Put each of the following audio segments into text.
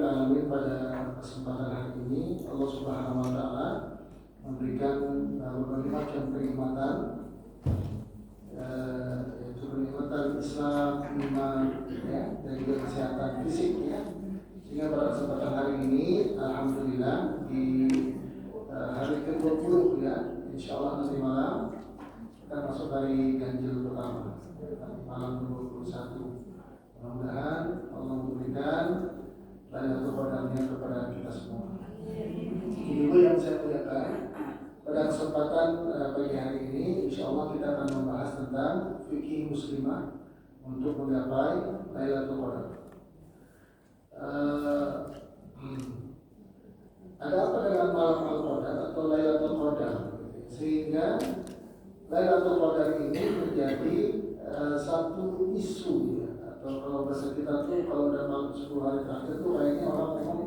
Alamin, pada kesempatan hari ini Allah Subhanahu Wa Taala memberikan berbagai macam kenikmatan, yaitu kenikmatan Islam, iman, ya, dan juga kesehatan fisik, ya. Sehingga pada kesempatan hari ini, alhamdulillah, di hari ke-20, ya, insya Allah nanti malam kita masuk hari ganjil pertama, malam 21. Mudah-mudahan Allah memberikan Lailatul Qadarnya kepada kita semua. Ibu yang saya muliakan, pada kesempatan pagi hari ini, insya Allah kita akan membahas tentang fikih muslimah untuk menggapai Lailatul Qadar. Ada apa dengan malam Al-Qadar atau Lailatul Qadar? Sehingga Lailatul Qadar ini menjadi satu isu, ya. Atau kalau bahasa kita tuh, kalau dalam 10 hari terakhir tuh kayaknya orang memang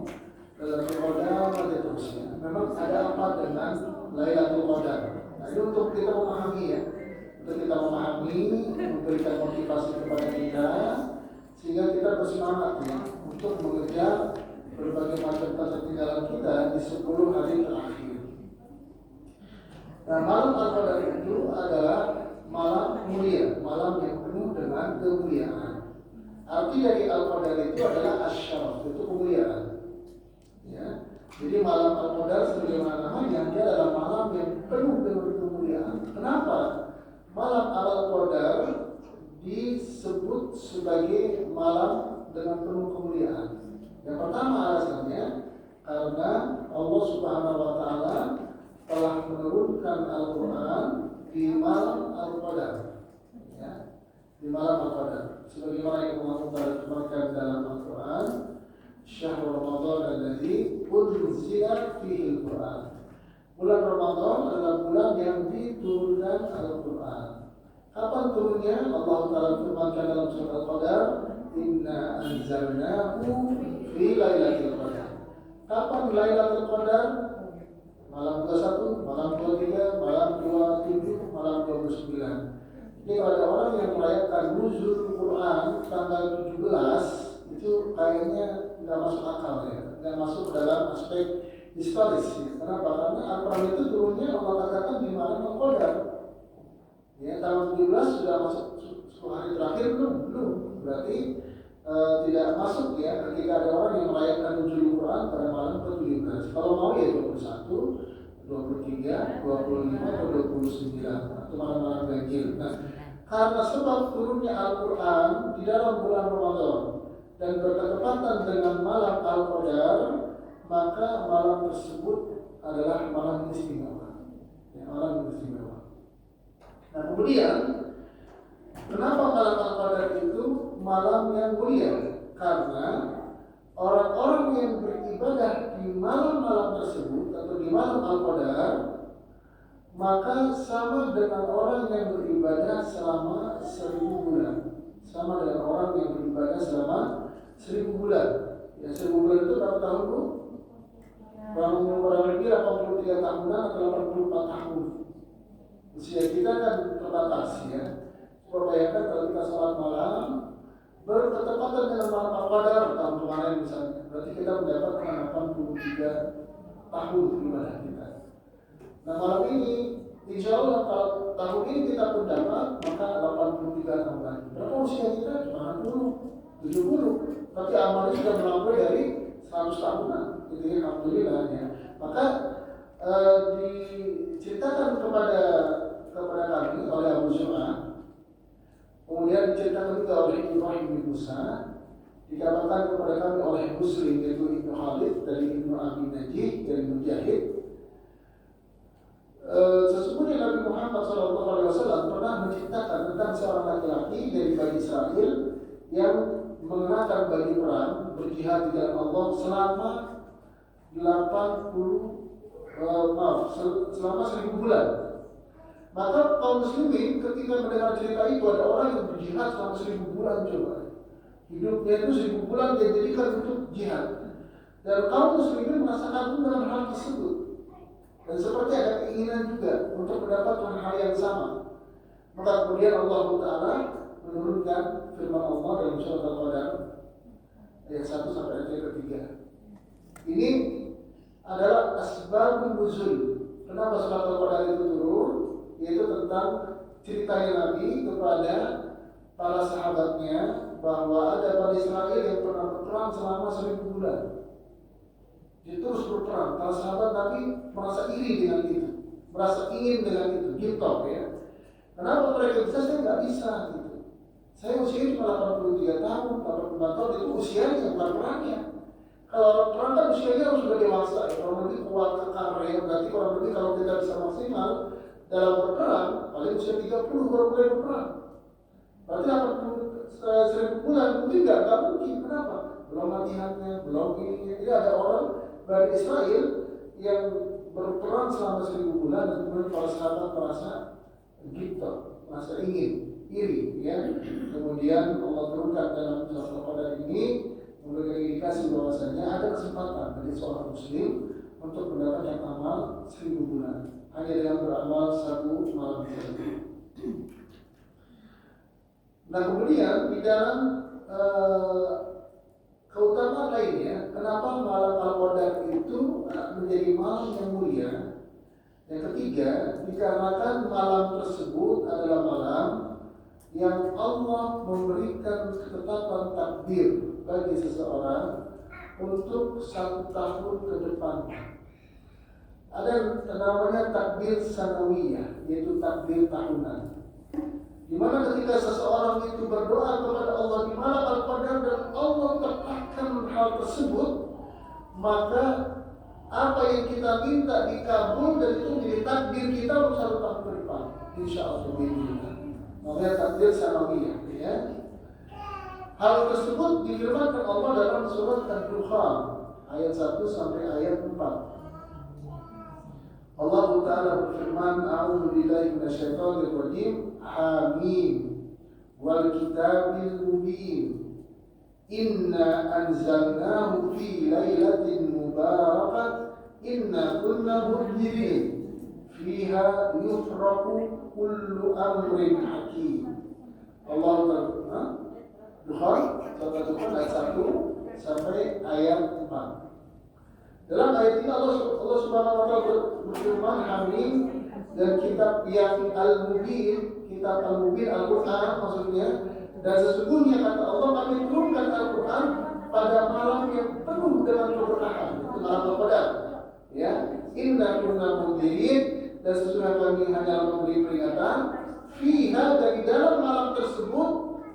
Lailatul Qadar aja terus, ya. Memang ada apa dengan Lailatul Qadar? Nah, ini untuk kita memahami, ya. Untuk kita memahami, memberikan motivasi kepada kita, sehingga kita bersemangat, ya, untuk mengejar berbagai macam ketertinggalan kita di 10 hari terakhir. Nah, malam Al-Qadar itu adalah malam mulia, malam yang penuh dengan kemuliaan. Arti dari Al-Qadar itu adalah asyaraf, itu kemuliaan, ya. Jadi malam Al-Qadar sebagaimana namanya, dia adalah malam yang penuh dengan kemuliaan. Kenapa malam Al-Qadar disebut sebagai malam dengan penuh kemuliaan? Yang pertama alasannya karena Allah Subhanahu Wa Taala telah menurunkan Al-Quran di malam Al-Qadar, ya, di malam Al-Qadar. Sebagaimana yang Allah firmankan dalam Al-Quran, Syahrul Ramadan alladzi unzila fihi Al-Quran. Bulan Ramadan adalah bulan yang diturunkan Al-Quran. Kapan turunnya? Allah Taala firmankan dalam surah Al-Qadar, Inna anzalnahu fi lailatul qadar. Kapan Lailatul Qadar? Malam 21, malam 23, malam 27, malam 29. Jadi kalau ada orang yang merayakan nuzul Quran tanggal 17, itu kayaknya nggak masuk akal, ya, nggak masuk dalam aspek historis, ya. Kenapa? Karena Al-Quran itu turunnya Allah katakan di malam Al-Qadar. Ya, tanggal 17 sudah masuk 10 hari terakhir belum? Berarti tidak masuk, ya, ketika ada orang yang merayakan nuzul Quran pada malam ke-17. Kalau mau ya 21, 23, 25 atau 29 atau malam-malam ganjil. Nah, karena sebab turunnya Al-Quran di dalam bulan Ramadan dan bertepatan dengan malam Al-Qadar, maka malam tersebut adalah malam istimewa, ya, malam istimewa. Nah, kemudian kenapa malam Al-Qadar itu malam yang mulia? Karena orang-orang yang beribadah di malam-malam tersebut atau di malam Al-Qadar, maka sama dengan orang yang beribadah selama 1000 bulan. Sama dengan orang yang beribadah selama 1000 bulan. Ya, 1000 bulan itu berapa tahun, Bu? Kurang lebih 83 tahunan atau 84 tahun. Usia kita kan terbatas, ya. Coba bayangkan kalau kita sholat malam bertepatan dengan malam Al-Qadar tahun kemarin misalnya, berarti kita mendapatkan 83 tahun ibadah kita. Nah, malam ini insya Allah kalau tahun ini kita pun dapat, maka 83 tahun lagi. Berapa usia kita? Cuma 60, 70. Tapi amalnya sudah melampaui dari 100 tahunan. Jadi alhamdulillah, ya. Maka diceritakan kepada kami oleh Abu Zur'ah, kemudian diceritakan juga oleh Ibrahim bin Musa, dikabarkan kepada kami oleh Muslim, yaitu Ibnu Khalid dari Ibnu Abi Najih dari Mujahid. Sesungguhnya Nabi Muhammad SAW pernah menceritakan tentang seorang laki-laki dari Bani Israel yang mengenakan baju perang berjihad di jalan Allah selama 1000 bulan. Maka kaum muslimin ketika mendengar cerita itu, ada orang yang berjihad selama 1000 bulan, coba. Hidupnya itu 1000 bulan dia jadikan untuk jihad. Dan kaum muslimin merasa kagum dengan hal tersebut. Dan seperti ada keinginan juga untuk mendapatkan hal yang sama. Maka kemudian Allah Ta'ala menurunkan firman Allah dalam surah Al-Qadar ayat 1 sampai ayat 3. Ini adalah asbabun nuzul. Kenapa surat Al-Qadar itu turun? Yaitu tentang ceritanya Nabi kepada para sahabatnya bahwa ada Bani Israel yang pernah berperang selama 1000 bulan. Dia terus berperang. Para sahabat Nabi merasa iri dengan itu, merasa ingin dengan itu, gitu ya. Kenapa mereka bisa? Saya nggak bisa gitu. Saya usia cuma 83 tahun, 84 tahun itu usianya bukan perangnya. Kalau orang perang kan usianya harus sudah dewasa, ya. Kalau lebih kuat kekar ya, berarti kurang lebih kalau kita bisa maksimal dalam berperang, paling usia 30 baru mulai berperang. Berarti 1000 bulan mungkin nggak mungkin. Kenapa? Belum latihannya, belum ini. Jadi ada orang Bani Israel yang berperang selama 1000 bulan dan kemudian para sahabat merasa gitu, merasa ingin, iri, ya. Kemudian Allah turunkan dalam surat Al-Qadar ini memberikan indikasi bahwasanya ada kesempatan bagi seorang muslim untuk mendapatkan amal 1000 bulan hanya dengan beramal 1 malam saja. Nah kemudian di dalam keutamaan lainnya, kenapa malam Al-Qadar itu menjadi malam yang mulia? Yang ketiga, dikarenakan malam tersebut adalah malam yang Allah memberikan ketetapan takdir bagi seseorang untuk 1 tahun ke depan. Ada yang namanya takdir sanawiyah, yaitu takdir tahunan. Di mana ketika seseorang itu berdoa kepada Allah di malam Al-Qadar dan Allah tetapkan hal tersebut, maka apa yang kita minta dikabul dan itu menjadi takdir kita untuk 1 tahun ke depan. Insya Allah begini. Namanya takdir sanawiyah, ya. Hal tersebut difirmankan Allah dalam surat Ad-Dukhan ayat 1 sampai ayat 4. Allah Ta'ala berfirman, A'udzu billahi minasyaitonir rajim. Hamim wal kitabil mubin. Inna anzalnahu fi lailatin mubarakah. Inna kunna munzirin. Fiha yufraqu kullu amrin hakim. Allah Ta'ala Dukhan, surat Dukhan ayat 1 sampai ayat 4. Dalam ayat ini Allah Subhanahu wa taala berfirman Hamim dan kitab yang Al-Mubin, kitab Al-Mubin Al-Qur'an maksudnya, dan sesungguhnya kata Allah kami turunkan Al-Qur'an pada malam yang penuh dengan keberkahan, itu malam Al-Qadar. Ya, inna kunna munzirin, dan sesungguhnya kami hanya memberi peringatan. Fiha, dan di dalam malam tersebut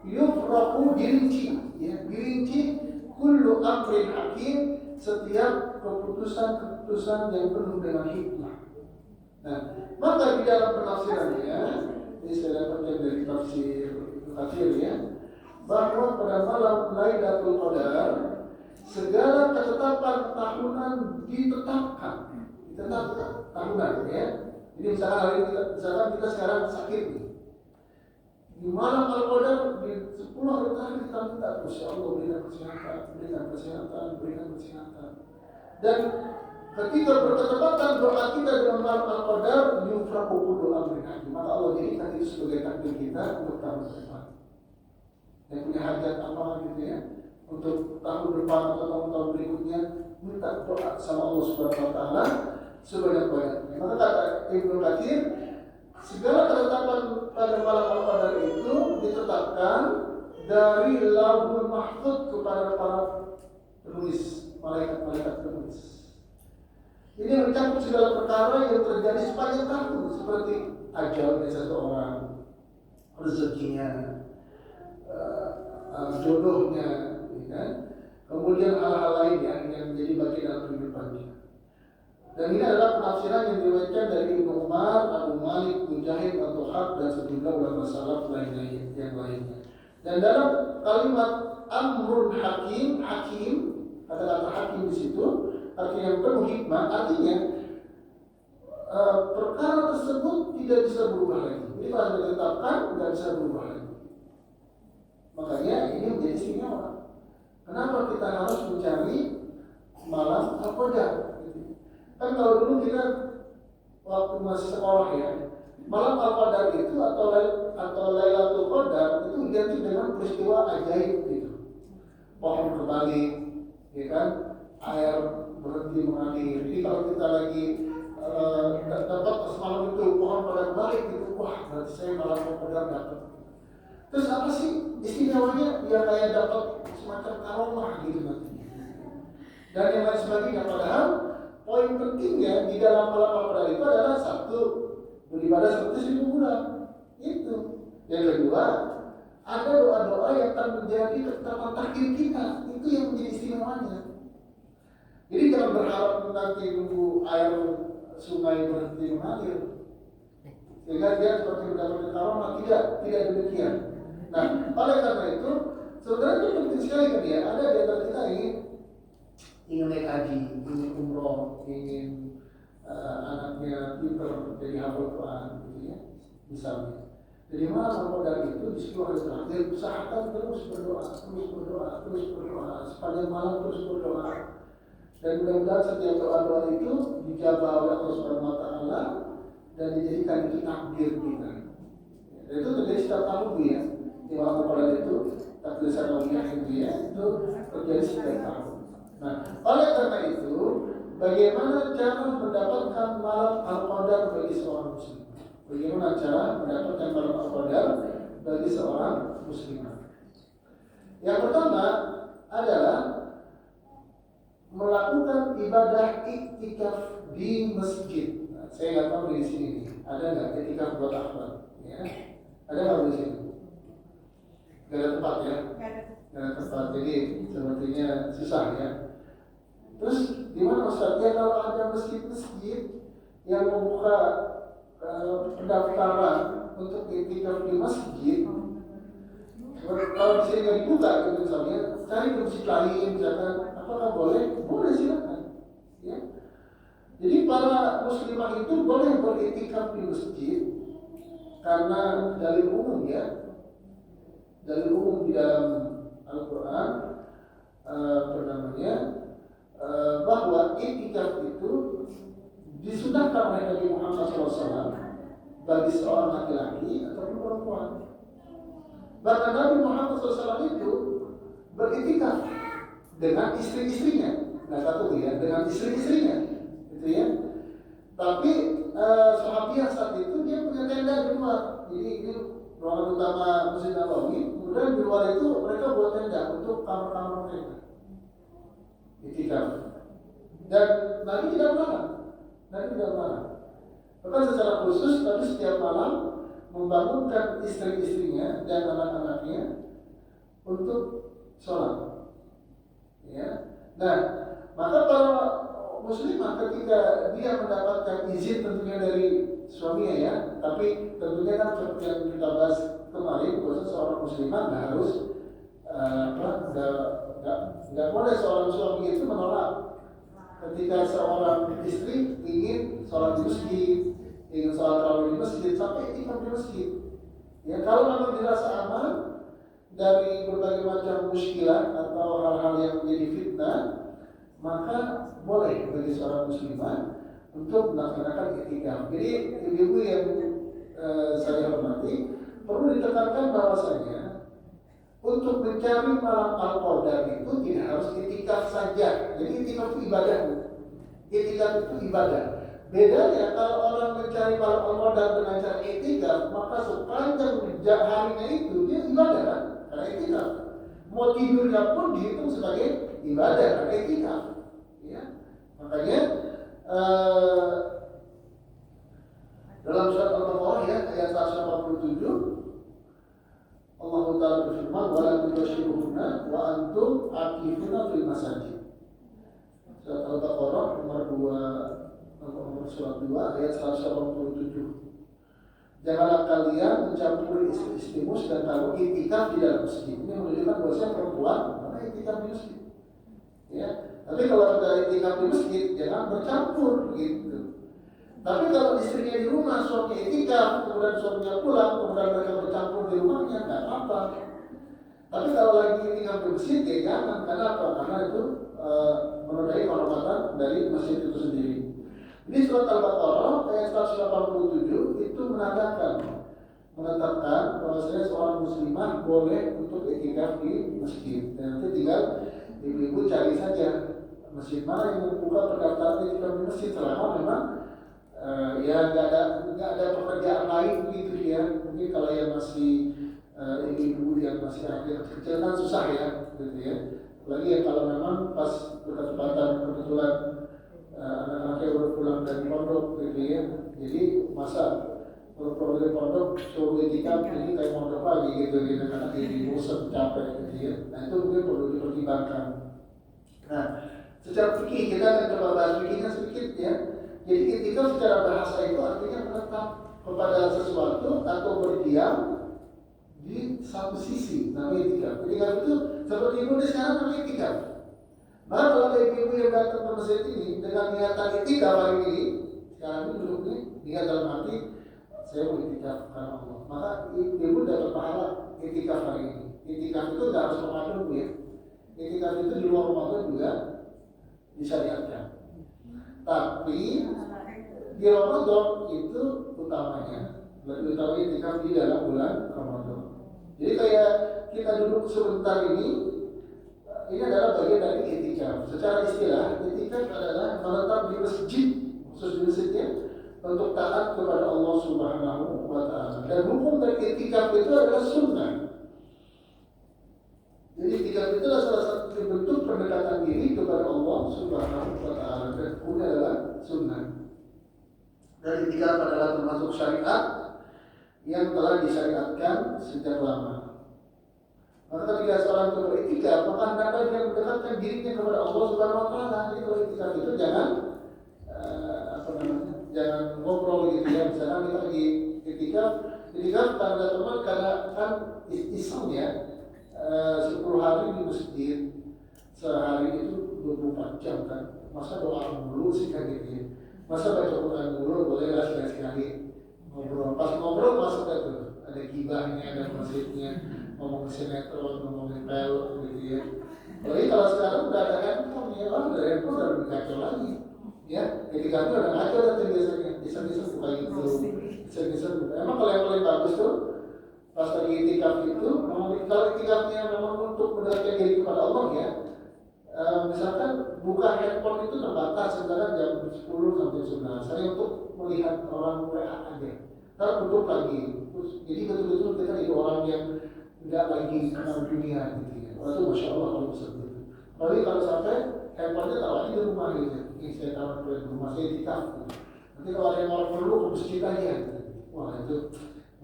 yufraqu dirinci, ya, dirinci kullu amrin hakim, setiap keputusan yang penuh dengan hikmah. Nah, maka di dalam penafsirannya, ini saya dapatkan dari tafsir ya, bahwa pada malam Lailatul Qadar segala ketetapan tahunan ditetapkan tahunan, ya. Jadi misalkan hari ini, kita sekarang sakit nih. Di malam Al-Qadar di 10 hari terakhir kita minta, Masya Allah berikan kesehatan. Dan ketika berketepatan doa kita dengan malam Al-Qadar, yufraqu kullu amrin hakim, maka Allah jadikan itu sebagai takdir kita untuk tahun depan. Yang punya hajat apa gitu ya, untuk tahun depan atau tahun-tahun berikutnya, minta doa sama Allah Subhanahu wa taala sebanyak-banyaknya. Maka kata Ibnu Katsir, segala ketetapan pada malam Al-Qadar itu ditetapkan dari Lauhul Mahfuz kepada para penulis, malaikat penulis. Ini mencakup segala perkara yang terjadi sepanjang tahun, seperti ajalnya seseorang, rezekinya, jodohnya, ya. Kemudian hal-hal lainnya yang menjadi bagian dalam kehidupannya. Dan ini adalah penafsiran yang diriwayatkan dari Ibnu Umar, Abu Malik, Mujahid, Al-Tuhab, dan sejumlah ulama salaf yang lainnya. Dan dalam kalimat Amrun Hakim, kata-kata hakim di situ artinya yang penuh hikmah, artinya perkara tersebut tidak bisa berubah lagi. Jadi kalau ditetapkan tidak bisa berubah lagi. Makanya ini menjadi istimewa. Kenapa kita harus mencari malam Al-Qadar? Kan kalau dulu kita waktu masih sekolah ya, malam Al-Qadar itu atau Lailatul Qadar itu identik dengan peristiwa ajaib gitu. Pohon kebalik, ya kan? air berhenti mengalir. Jadi kalau kita lagi dapat semalam itu pohon pada balik gitu, wah berarti saya malah mau pegang dapat. Terus apa sih istimewanya? Dia kayak dapat semacam karomah gitu nanti. Dan yang lain sebagainya. Padahal poin pentingnya di dalam malam Ramadan itu adalah satu, beribadah seperti 1000 bulan. Itu. Yang kedua, ada doa-doa yang akan menjadi ketetapan takdir kita. Itu yang menjadi istimewanya. Jadi jangan berharap nanti nunggu air sungai berhenti mengalir sehingga dia seperti mendapatkan karomah. Tidak demikian. Nah, oleh karena itu sebenarnya itu penting sekali kan ya. Ada di antara kita ingin naik haji, ingin umroh, ingin anaknya pintar jadi hafal Quran, gitu ya, misalnya. Jadi malam Ramadan itu di 10 hari terakhir usahakan terus berdoa, sepanjang malam terus berdoa. Dan mudah-mudahan setiap doa-doa itu dijabah oleh Allah Subhanahu wa Ta'ala dan dijadikan takdir kita. Dan itu terjadi setiap tahun ya. Di malam Ramadan itu takdir sanawiyah itu terjadi setiap tahun. Nah, oleh karena itu, bagaimana cara mendapatkan malam Al-Qadar bagi seorang muslim? Bagaimana cara mendapatkan malam Al-Qadar bagi seorang muslimah? Yang pertama adalah melakukan ibadah iktikaf di masjid. Nah, saya nggak tahu di sini nih, ada nggak iktikaf buat akhwat? Ya, ada nggak di sini? Gak ada tempat ya? Gak ada tempat, jadi sepertinya susah ya. Terus di mana Ustaz? Ya kalau ada masjid-masjid yang membuka pendaftaran untuk iktikaf di masjid, kalau di sini nggak dibuka gitu misalnya, cari di masjid lain misalkan, apakah boleh? Boleh, silakan. Ya. Jadi para muslimah itu boleh beriktikaf di masjid karena dalil umum ya, dalil umum di dalam Al-Quran bahwa iktikaf itu disunahkan oleh Nabi Muhammad SAW bagi seorang laki-laki ataupun perempuan. Bahkan Nabi Muhammad SAW itu beriktikaf dengan istri-istrinya, nah satu ya, dengan istri-istrinya, gitu ya. Tapi sahabiah saat itu dia punya tenda di luar, jadi ini ruangan utama Masjid Nabawi. Kemudian di luar itu mereka buat tenda untuk kamar-kamar mereka, iktikaf. Dan Nabi tidak melarang, Bahkan secara khusus Nabi setiap malam membangunkan istri-istrinya dan anak-anaknya untuk sholat. Ya. Nah, maka para muslimah ketika dia mendapatkan izin tentunya dari suaminya ya, tapi tentunya kan seperti yang kita bahas kemarin, bahwa seorang muslimah nggak harus nggak boleh seorang suami itu menolak ketika seorang istri ingin sholat di masjid, ingin sholat tarawih di masjid, sampai iktikaf di masjid. Ya, kalau memang dirasa aman dari berbagai macam muskilah atau hal-hal yang menjadi fitnah, maka boleh bagi seorang muslimah untuk melaksanakan iktikaf. Jadi ibu-ibu yang saya hormati, perlu ditekankan bahwasanya untuk mencari malam Al-Qadar itu tidak harus iktikaf saja. Jadi iktikaf itu ibadah. Iktikaf itu ibadah. Bedanya kalau orang mencari malam Al-Qadar dengan cara iktikaf, maka sepanjang harinya itu dia ibadah kan? Karena iktikaf. Mau tidurnya pun dihitung sebagai ibadah karena iktikaf. Ya. Makanya dalam surat Al-Baqarah ya ayat 187 Allah Ta'ala berfirman wa la tubashiruhunna wa antum aqifuna fil masajid. Surat Al-Baqarah nomor surat 2 ayat 187. Janganlah kalian mencampuri istri-istrimu sedang kamu iktikaf di dalam masjid. Ini menunjukkan bahwa perempuan mana iktikaf di masjid. Ya, tapi kalau ada iktikaf di masjid jangan bercampur gitu. Tapi kalau istrinya di rumah, suami iktikaf, kemudian suaminya pulang, kemudian mereka bercampur di rumahnya, nggak apa-apa. Tapi kalau lagi iktikaf di masjid, ya jangan. Kenapa? Karena itu menodai kehormatan dari masjid itu sendiri. Di surat Al-Baqarah ayat 187 itu menetapkan bahwasanya seorang muslimah boleh untuk iktikaf di masjid. Dan nanti tinggal ibu-ibu cari saja masjid mana yang membuka pendaftaran etika di masjid selama memang ya nggak ada pekerjaan lain gitu ya. Mungkin kalau yang masih ibu yang masih akhir kecil kan susah ya gitu ya. Lagi ya kalau memang pas berkesempatan kebetulan anak-anaknya udah pulang dari pondok gitu ya. Jadi masa program pondok suruh etika jadi kayak pondok lagi gitu karena jadi bosan capek gitu ya. Nah itu mungkin perlu dipertimbangkan. Nah secara fikih kita akan coba bahas fikihnya sedikit ya. Jadi etika secara bahasa itu artinya menetap kepada sesuatu atau berdiam di satu sisi, namanya etika. Etika itu seperti ibu di sekarang namanya etika. Maka kalau ada ibu yang datang ke masjid ini dengan niatan etika hari ini, sekarang ini duduk ini, niat dalam hati, saya mau etika karena Allah. Maka ibu dapat pahala etika hari ini. Etika itu tidak harus Ramadan ya. Etika itu di luar Ramadan juga disyariatkan. Tapi di Ramadan itu utamanya, lebih utama etika di dalam bulan Ramadan. Jadi kayak kita duduk sebentar ini adalah bagian dari etika. Secara istilah, etika adalah menetap di masjid, khusus di masjidnya, untuk taat kepada Allah Subhanahu wa Ta'ala. Dan hukum dari etika itu adalah sunnah. Jadi etika itu adalah salah satu bentuk pendekatan diri kepada Allah Subhanahu wa Ta'ala. Dan hukumnya adalah sunnah. Dan etika adalah termasuk syariat yang telah disyariatkan sejak lama. Maka ketika seorang itu beretika, maka hendaklah dia mendekatkan dirinya kepada Allah Subhanahu wa Ta'ala. Jadi kalau etika itu jangan jangan ngobrol gitu ya. Misalnya kita lagi etika tanda teman karena kan iseng ya. 10 hari di masjid, sehari itu 24 jam kan. Masa doa dulu sih kan gitu ya. Masa baca Quran dulu boleh lah sekali-sekali ngobrol. Pas ngobrol masuk tuh ada gibahnya, ada masjidnya, ngomongin sinetron, ngomongin pel gitu ya. Apalagi kalau sekarang udah ada handphone ya, ada handphone udah lebih kacau lagi. Ya, ketika itu ada kacau dan biasanya bisa buka YouTube, bisa buka. Emang kalau yang paling bagus tuh pas lagi itikaf itu, kalau itikafnya memang untuk mendekatkan diri kepada Allah ya. Misalkan buka handphone itu terbatas sekitar jam 10 sampai 11. Saya untuk melihat orang WA aja. Ntar tutup lagi. Jadi betul-betul kita jadi orang yang tidak lagi kenal dunia gitu ya. Itu masya Allah kalau bisa begitu. Tapi kalau sampai handphonenya taruh aja di rumah gitu. Ini saya taruh di rumah saya itikaf. Nanti kalau ada yang orang perlu ke masjid aja. Wah itu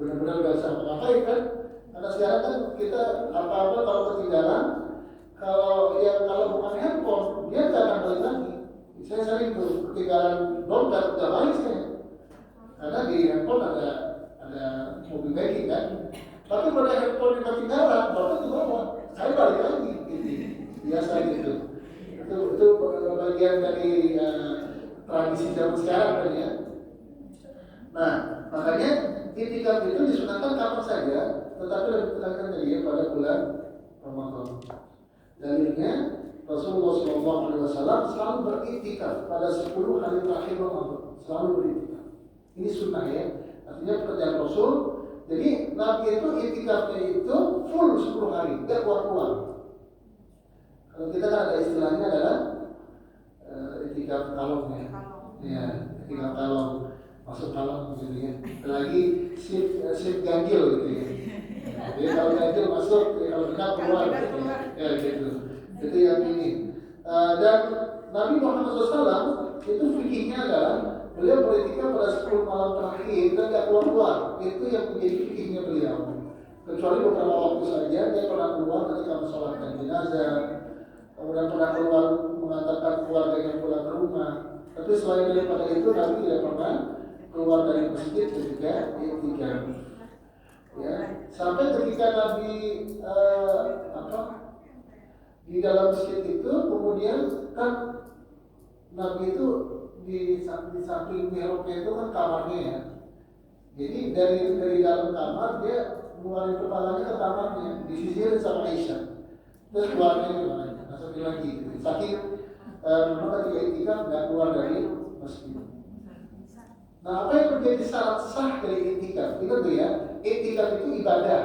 benar-benar gak bisa ngapain kan? Karena sekarang kan kita apa-apa kalau ketinggalan. Kalau bukan handphone, dia nggak akan balik lagi. Saya sering tuh ketinggalan dompet, nggak balik saya. Karena di handphone ada mobil banking kan. Tapi pada handphone yang ketinggalan, dompet di bawah. Saya balik lagi, gitu. Biasa gitu. Itu bagian dari tradisi zaman sekarang kan ya. Nah, makanya itikaf itu disunahkan kapan saja, tetapi lebih ditekankan tadi pada bulan Ramadan. Dalilnya Rasulullah SAW selalu beriktikaf pada 10 hari terakhir Ramadan, selalu beriktikaf. Ini sunnah ya, artinya pekerjaan Rasul. Jadi Nabi itu iktikafnya itu full 10 hari, tidak keluar-keluar. Kalau kita kan ada istilahnya adalah iktikaf kalong ya, iktikaf kalong, masuk kalong gitu ya. Lagi shift ganjil gitu ya. Jadi kalau ganjil masuk, kalau dekat keluar gitu ya gitu. Itu yang ini. Dan Nabi Muhammad SAW itu fikihnya adalah beliau beriktikaf pada 10 malam terakhir dan tidak keluar-keluar. Itu yang menjadi fikihnya beliau. Kecuali beberapa waktu saja dia pernah keluar ketika mensolatkan jenazah, kemudian pernah keluar mengantarkan keluarganya pulang ke rumah. Tapi selain daripada itu Nabi tidak pernah keluar dari masjid ketika iktikaf. Ya, sampai ketika Nabi di dalam masjid itu kemudian kan Nabi itu di samping mihrabnya itu kan kamarnya ya. Jadi dari dalam kamar dia mengeluarkan kepalanya ke kamarnya, disisirin sama Aisyah. Terus keluarnya gimana? Masukin lagi. Saking memang ketika iktikaf nggak keluar dari masjid. Nah, apa yang menjadi syarat sah dari iktikaf? Itu tuh ya, iktikaf itu ibadah.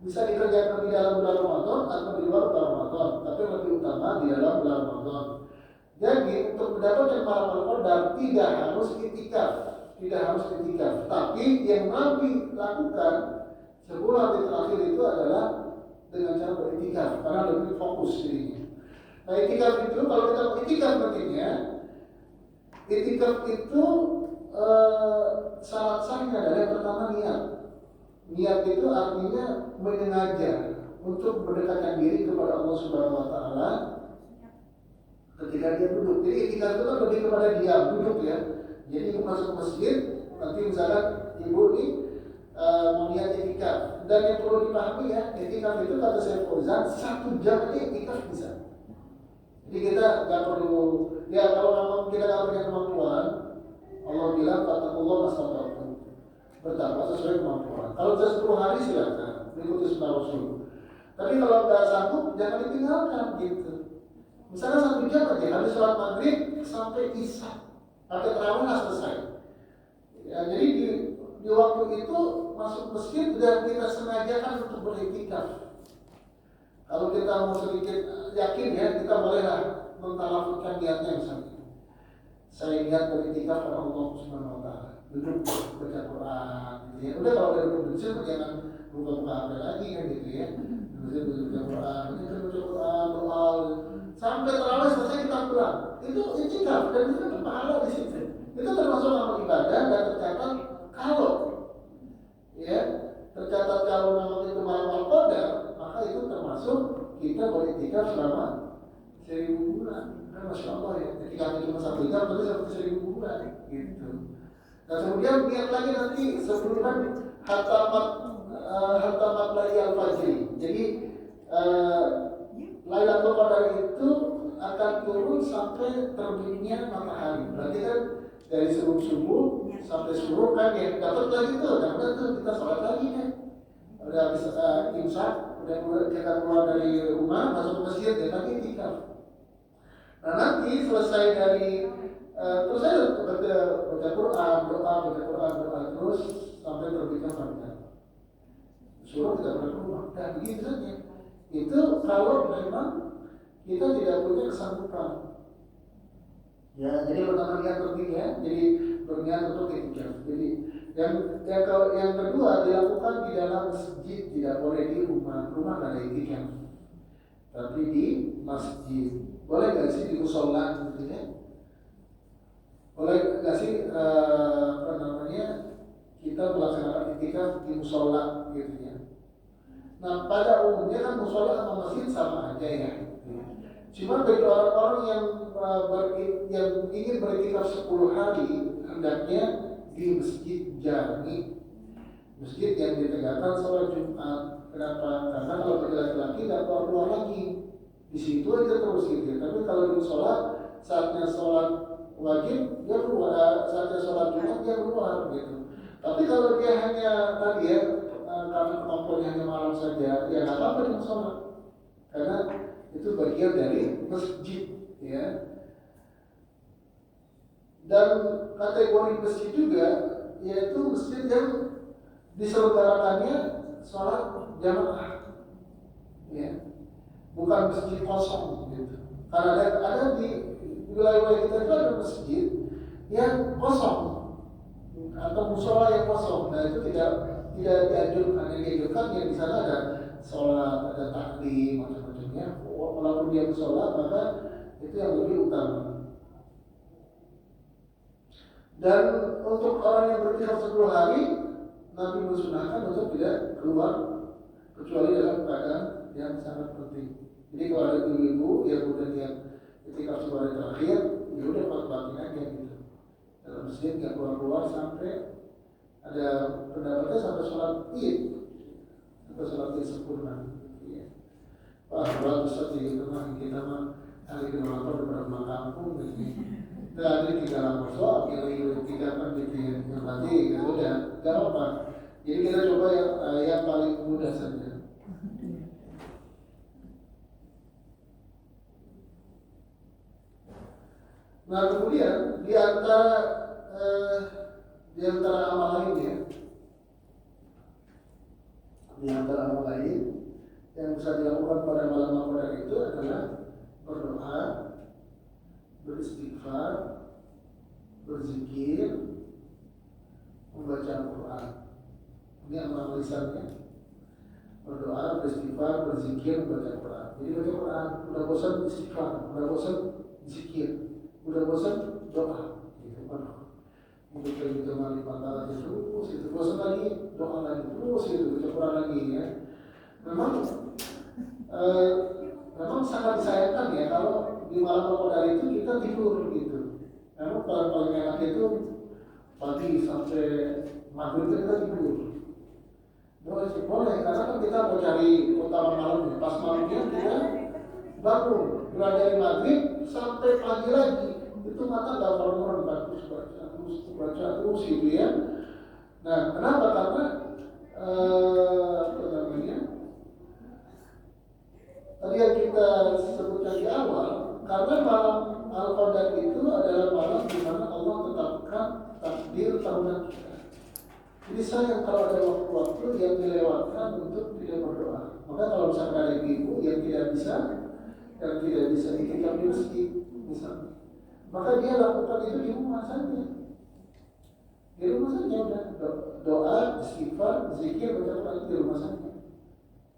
Bisa dikerjakan di dalam bulan Ramadan atau di luar bulan Ramadan, tapi lebih utama di dalam bulan Ramadan. Jadi untuk mendapatkan pahala qadar tidak harus itikaf, tapi yang Nabi lakukan 10 hari terakhir itu adalah dengan cara beritikaf karena lebih fokus dirinya. Nah, itikaf itu kalau kita itikaf nantinya, itikaf itu syarat sahnya adalah yang pertama niat. Niat itu artinya menyengaja untuk mendekatkan diri kepada Allah Subhanahu Wa Taala ketika dia duduk. Jadi itikaf itu kan lebih kepada diam, duduk ya. Jadi masuk ke masjid, nanti misalkan ibu nih mau niat itikaf, dan yang perlu dipahami ya, itikaf itu kata Syekh Fauzan 1 jam aja itikaf bisa. Jadi kita nggak perlu ya, kalau memang kita nggak punya kemampuan, Allah bilang fattakullah mastata'tum, bertakwa sesuai kemampuan. Kalau sudah 10 hari silakan mengikuti sunnah Rasul. Tapi kalau nggak sanggup jangan ditinggalkan gitu. Misalnya 1 jam aja, habis sholat maghrib sampai isya, pakai tarawih selesai. Ya, jadi di waktu itu masuk masjid dan kita sengajakan untuk beriktikaf. Kalau kita mau sedikit yakin ya, kita bolehlah mentalafutkan niatnya misalnya. Saya niat beriktikaf pada Allah Subhanahu Wa Taala. Duduk baca Quran, gitu ya. Udah kalau udah duduk jangan buka-buka HP lagi kan gitu ya. Baca Quran, baca Quran, doa sampai tarawih selesai kita pulang. Itu iktikaf dan itu berpahala di situ. Itu termasuk amal ibadah dan tercatat kalau ya, tercatat kalau memang itu malam qadar, maka itu termasuk kita beriktikaf selama 1000 bulan. Nah, Masya Allah ya, ketika itu cuma 1 jam, berarti seperti 1000 bulan gitu. Dan kemudian niat lagi nanti sebelum harta matlai al-fajri. Jadi Lailatul Qadar itu akan turun sampai terbitnya matahari. Berarti kan dari sebelum subuh sampai subuh kan ya, dapat lagi tuh, dapat tuh kita sholat lagi kan. Udah habis imsak, udah kita keluar dari rumah, masuk ke masjid, ya lagi itikaf. Nah nanti selesai dari terus saya baca Quran, doa terus sampai terbitnya matahari. Suruh tidak pernah keluar, dan begitu saja. Itu kalau memang kita tidak punya kesanggupan. Ya, jadi pertama niat berniat, jadi berniat untuk itikaf. Jadi yang kedua dilakukan di dalam masjid, tidak boleh di rumah nggak ada itikaf. Tapi di masjid. Boleh nggak sih di musola gitu ya? Boleh nggak sih kita melaksanakan itikaf di musola gitu ya? Nah, pada umumnya kan musola sama masjid sama aja ya. Cuma bagi orang-orang yang ingin beriktikaf 10 hari, hendaknya di masjid jami, masjid yang ditegakkan sholat Jumat. Kenapa? Karena kalau bagi laki-laki nggak keluar lagi, di situ aja terus gitu. Tapi kalau di musola, saatnya sholat wajib dia keluar, saatnya sholat Jumat dia keluar gitu. Tapi kalau dia hanya tadi ya, karena kemampuannya hanya malam saja, ya nggak apa-apa di musola, karena itu bagian dari masjid ya. Dan kategori masjid juga yaitu masjid yang diselenggarakannya sholat jamaah ya, bukan masjid kosong gitu. Karena ada di wilayah kita itu ada masjid yang kosong atau musola yang kosong. Nah itu tidak dianjurkan. Yang dianjurkan yang di sana ada sholat, ada taklim, macam-macamnya. Walaupun dia sholat, maka itu yang lebih utama. Dan untuk orang yang beriktikaf 10 hari, Nabi mensunahkan untuk tidak keluar kecuali dalam keadaan yang sangat penting. Jadi kalau ada ibu-ibu yang udah niat iktikaf 10 hari terakhir, ya udah batin aja gitu. Dalam masjid nggak keluar sampai ada pendapatnya sampai sholat id, sempurna. Wah, bagus tadi teman kita mah hari kedua udah pernah kampung gitu. Dan ini 3 soal, kita kan gitu ya, berarti gitu udah, gak apa. Jadi kita coba yang paling mudah saja. Nah kemudian di antara amal lainnya, di antara amal lain yang bisa dilakukan pada malam Ramadan itu adalah berdoa berzikir, membaca Al-Quran. Ini amal lisannya. Berdoa, beristighfar, berzikir, membaca Al-Quran. Jadi baca Al-Quran, udah bosan istighfar, udah bosan zikir, udah bosan doa. Gitu kan. Untuk kayak zaman 5 tahun terus itu bosan lagi, doa lagi terus itu baca Quran lagi ya. Memang memang sangat disayangkan ya kalau di malam Ramadan itu kita tidur gitu. Memang paling enak itu pagi sampai maghrib kita tidur. Boleh karena kan kita mau cari utama malamnya. Pas malamnya kita bangun mulai dari maghrib sampai pagi lagi. Itu mata gak pernah bagus baca terus gitu ya. Nah, kenapa? Karena apa namanya? Tadi yang kita sebutkan di awal, karena malam Al-Qadar itu adalah malam di mana Allah tetapkan takdir tahunan kita. Jadi sayang kalau ada waktu-waktu yang dilewatkan untuk tidak berdoa. Maka kalau misalkan ada ibu yang tidak bisa iktikaf di masjid misalnya, maka dia lakukan itu di rumah saja. Di rumah saja udah doa, istighfar, zikir, baca Quran di rumah saja.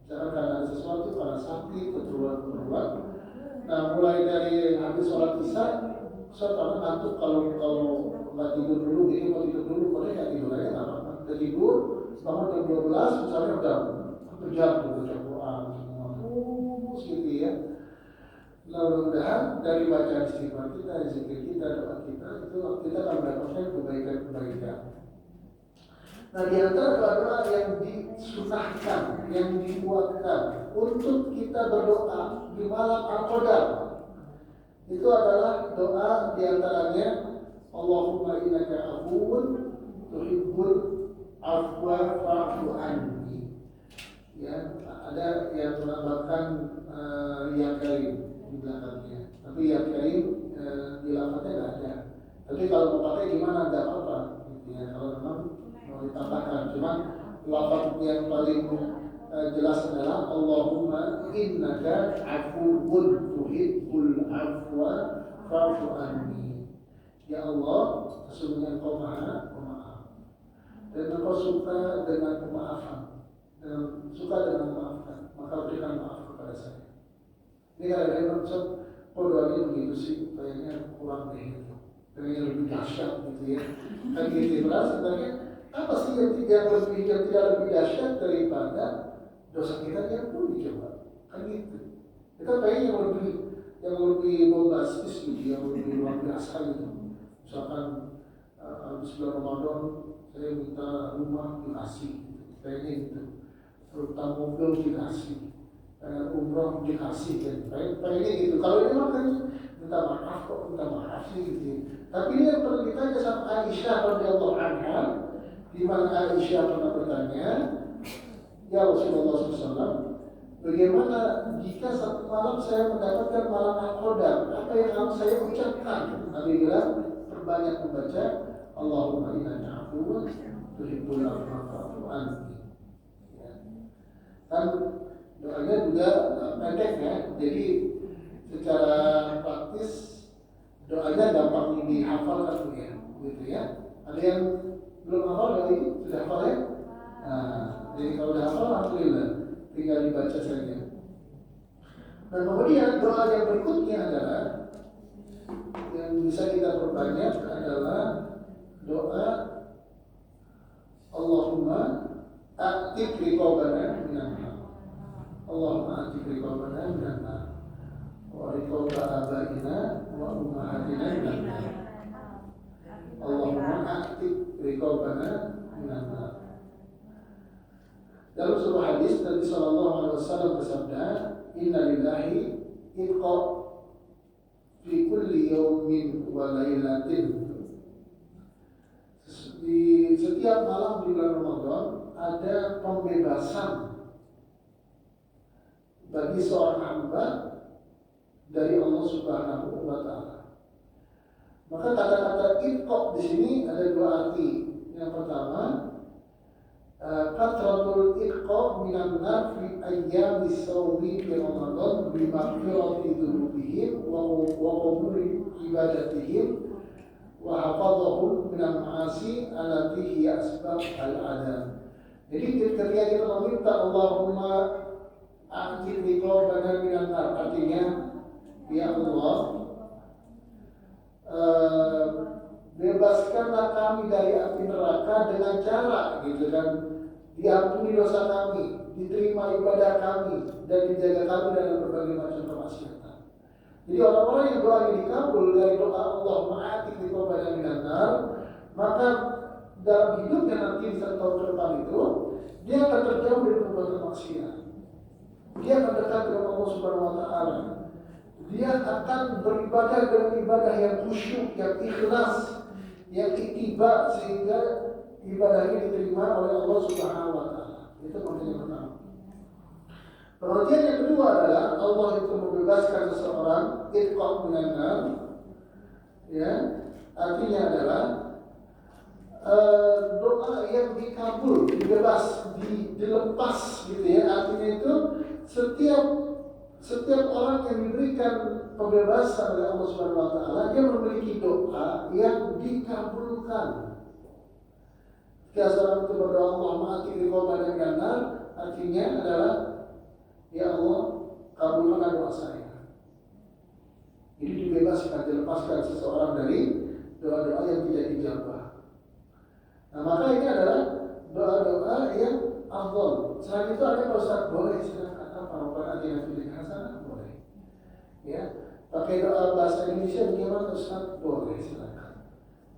Misalkan karena ada sesuatu, karena sakit, keperluan. Nah, mulai dari habis sholat isya, karena ngantuk kalau nggak tidur dulu, gitu mau tidur dulu, boleh nggak tidur aja nggak apa-apa. Udah tidur, bangun jam 12, misalnya udah 1 jam baca Quran, terus gitu ya. Nah, mudah-mudahan dari bacaan istighfar kita, zikir kita, doa kita, itu kita akan mendapatkan kebaikan-kebaikan. Nah, di antara doa yang disunahkan, yang dibuatkan untuk kita berdoa di malam Al-Qadar, itu adalah doa di antaranya Allahumma innaka afuwun tuhibbul afwa fa'fu anni. Ya, ada yang menambahkan ya karim di belakangnya. Tapi ya karim di lafaznya nggak ada. Tapi kalau mau pakai gimana nggak apa-apa. Gitu ya. Kalau memang mau ditambahkan, cuman lafaz yang paling jelas adalah Allahumma innaka afuwun tuhibbul afwa fa'fu anni. Ya Allah, sesungguhnya Engkau Maha Pemaaf dan Engkau suka dengan pemaafan dan suka dengan memaafkan, maka berikan maaf kepada saya. Ini kadang-kadang macam doanya begitu sih, kayaknya kurang deh gitu. Kayaknya lebih dahsyat gitu ya. Kan gitu beras sebenarnya apa sih yang tidak lebih dahsyat daripada dosa kita yang pun dicoba. Kan gitu. Kita pengen yang lebih bombastis gitu, yang lebih luar biasa gitu. Misalkan habis bulan Ramadan saya minta rumah dikasih, kayaknya gitu. Terutama mobil dikasih, umroh dikasih, kayaknya gitu. Kalau ini makanya minta maaf sih gitu. Tapi ini yang pernah ditanya sama Aisyah radhiyallahu anha, di mana Aisyah pernah bertanya, ya Rasulullah SAW, bagaimana jika satu malam saya mendapatkan malam Al-Qadar, apa yang harus saya ucapkan? Nabi bilang, perbanyak membaca Allahumma innaka afuwun tuhibbul afwa fa'fu anni. Kan doanya juga pendek ya, jadi secara praktis doanya gampang dihafalkan ya, gitu ya. Ada yang belum hafal dari sudah hafal ya? Nah, jadi kalau sudah hafal alhamdulillah, tinggal dibaca saja. Dan kemudian doa yang berikutnya adalah yang bisa kita perbanyak adalah doa Allahumma a'tiq riqabana minan nar. Allahumma a'tiq riqabana minan nar. Wa riqaba abaina wa ummahatina minan nar. Allahumma a'tiq riqabana minan nar. Dalam sebuah hadis Nabi sallallahu alaihi wasallam bersabda, "Inna lillahi itqa fi kulli yawmin wa lailatin." Di setiap malam di bulan Ramadan ada pembebasan bagi seorang hamba dari Allah Subhanahu wa taala. Maka kata-kata itqa di sini ada dua arti. Yang pertama, katratul itqa minan nar fi ayyami sawmi fi Ramadan bi maghfirati dzunubihim wa qabuli ibadatihim wa hafadhahu min al-ma'asi allati hiya asbab al-adab. Jadi ketika kita meminta Allahumma a'ti riqabana minan nar, artinya ya Allah, bebaskanlah kami dari api neraka dengan cara gitu kan, diampuni dosa kami, diterima ibadah kami, dan dijaga kami dari berbagai macam kemaksiatan. Jadi orang-orang yang doanya dikabul dari doa Allahumma a'ti riqabana minan nar, maka dalam hidupnya nanti di 1 tahun ke depan itu dia akan terjauh dari perbuatan maksiat. Dia akan dekat dengan Allah Subhanahu wa taala. Dia akan beribadah dengan ibadah yang khusyuk, yang ikhlas, yang ittiba, sehingga ibadahnya diterima oleh Allah Subhanahu wa taala. Itu pengertian yang pertama. Pengertian yang kedua adalah Allah itu membebaskan seseorang itqaq minan nar. Ya, artinya adalah doa yang dikabul, dibebas, dilepas gitu ya. Artinya itu setiap orang yang diberikan pembebasan oleh Allah Subhanahu wa taala, dia memiliki doa yang dikabulkan. Jika seorang itu berdoa Allahumma a'ti riqabana minan nar, artinya adalah ya Allah, kabulkanlah doa saya. Ini dibebaskan, dilepaskan seseorang dari doa-doa yang tidak dijabah. Nah, maka ini adalah doa-doa yang afdal. Selain itu ada kalau Ustaz boleh silakan apa Rabbana atina fid dunya hasanah, boleh. Ya, pakai doa bahasa Indonesia bagaimana Ustaz? Boleh silakan.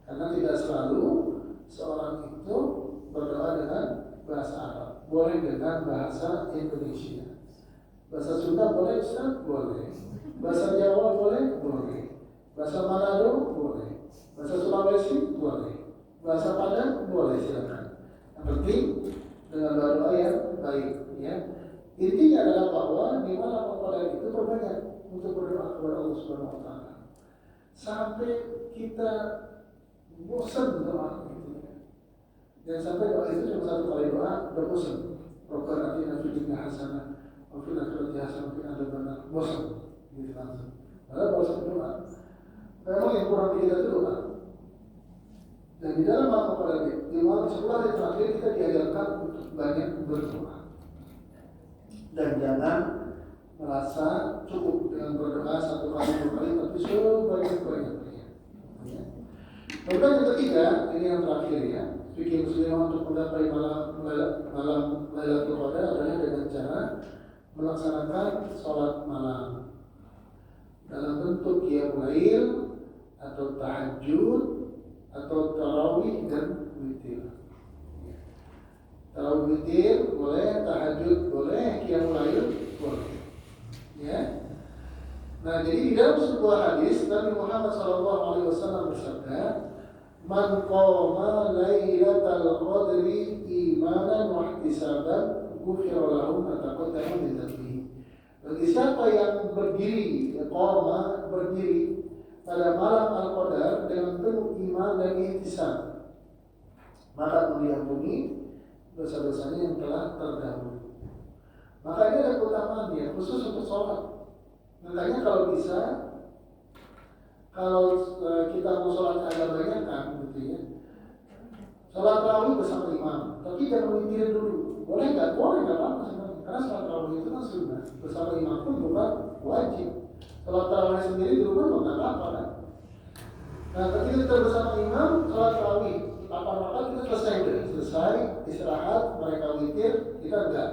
Karena tidak selalu seorang itu berdoa dengan bahasa Arab. Boleh dengan bahasa Indonesia. Bahasa Sunda boleh Ustaz? Boleh. Bahasa Jawa boleh? Boleh. Bahasa Manado? Boleh. Bahasa Sulawesi? Boleh. Bahasa Padang? Boleh, silakan. Yang penting dengan doa-doa yang baik, ya. Intinya adalah bahwa di mana Ramadan itu perbanyak untuk berdoa kepada Allah Subhanahu wa taala. Sampai kita bosan doa itu. Dan sampai doa itu cuma satu kali doa, udah bosan. Rabbana atina fid dunya hasanah wa fil akhirati hasanah wa qina adzabannar. Bosan gitu langsung. Padahal bosan doa. Memang yang kurang kita itu doa. Dan di dalam Al-Quran di malam 10 hari terakhir kita diajarkan untuk banyak berdoa. Dan jangan merasa cukup dengan berdoa 1 kali 2 kali, tapi sebanyak-banyaknya. Ya. Kemudian yang ketiga, ini yang terakhir ya, fikih muslimah untuk mencapai malam Lailatul Qadar adalah dengan cara melaksanakan sholat malam dalam bentuk qiyamul lail atau tahajud atau tarawih dan witir. Tarawih witir boleh, tahajud boleh, qiyamul lail boleh. Ya. Nah, jadi di dalam sebuah hadis Nabi Muhammad SAW bersabda, "Man qama lailatal qadri imanan wa ihtisaban, ghufira lahu ma taqaddama min dhanbihi." Bagi siapa yang berdiri, qama berdiri pada malam Al-Qadar dengan penuh iman dan ihtisab, maka akan diampuni dosa-dosanya yang telah terdahulu. Maka ini ada keutamaannya khusus untuk sholat. Makanya kalau bisa, kalau kita mau sholat agak banyak kan, gitu ya, sholat tarawih bersama imam, tapi jangan witir dulu. Boleh nggak? Boleh, nggak apa-apa sebenarnya. Karena sholat tarawih itu kan sunnah, bersama imam pun bukan wajib. Sholat tarawih sendiri di rumah nggak apa-apa kan. Nah, ketika kita bersama imam sholat tarawih 8 rakaat, kita selesai istirahat, mereka witir, kita enggak.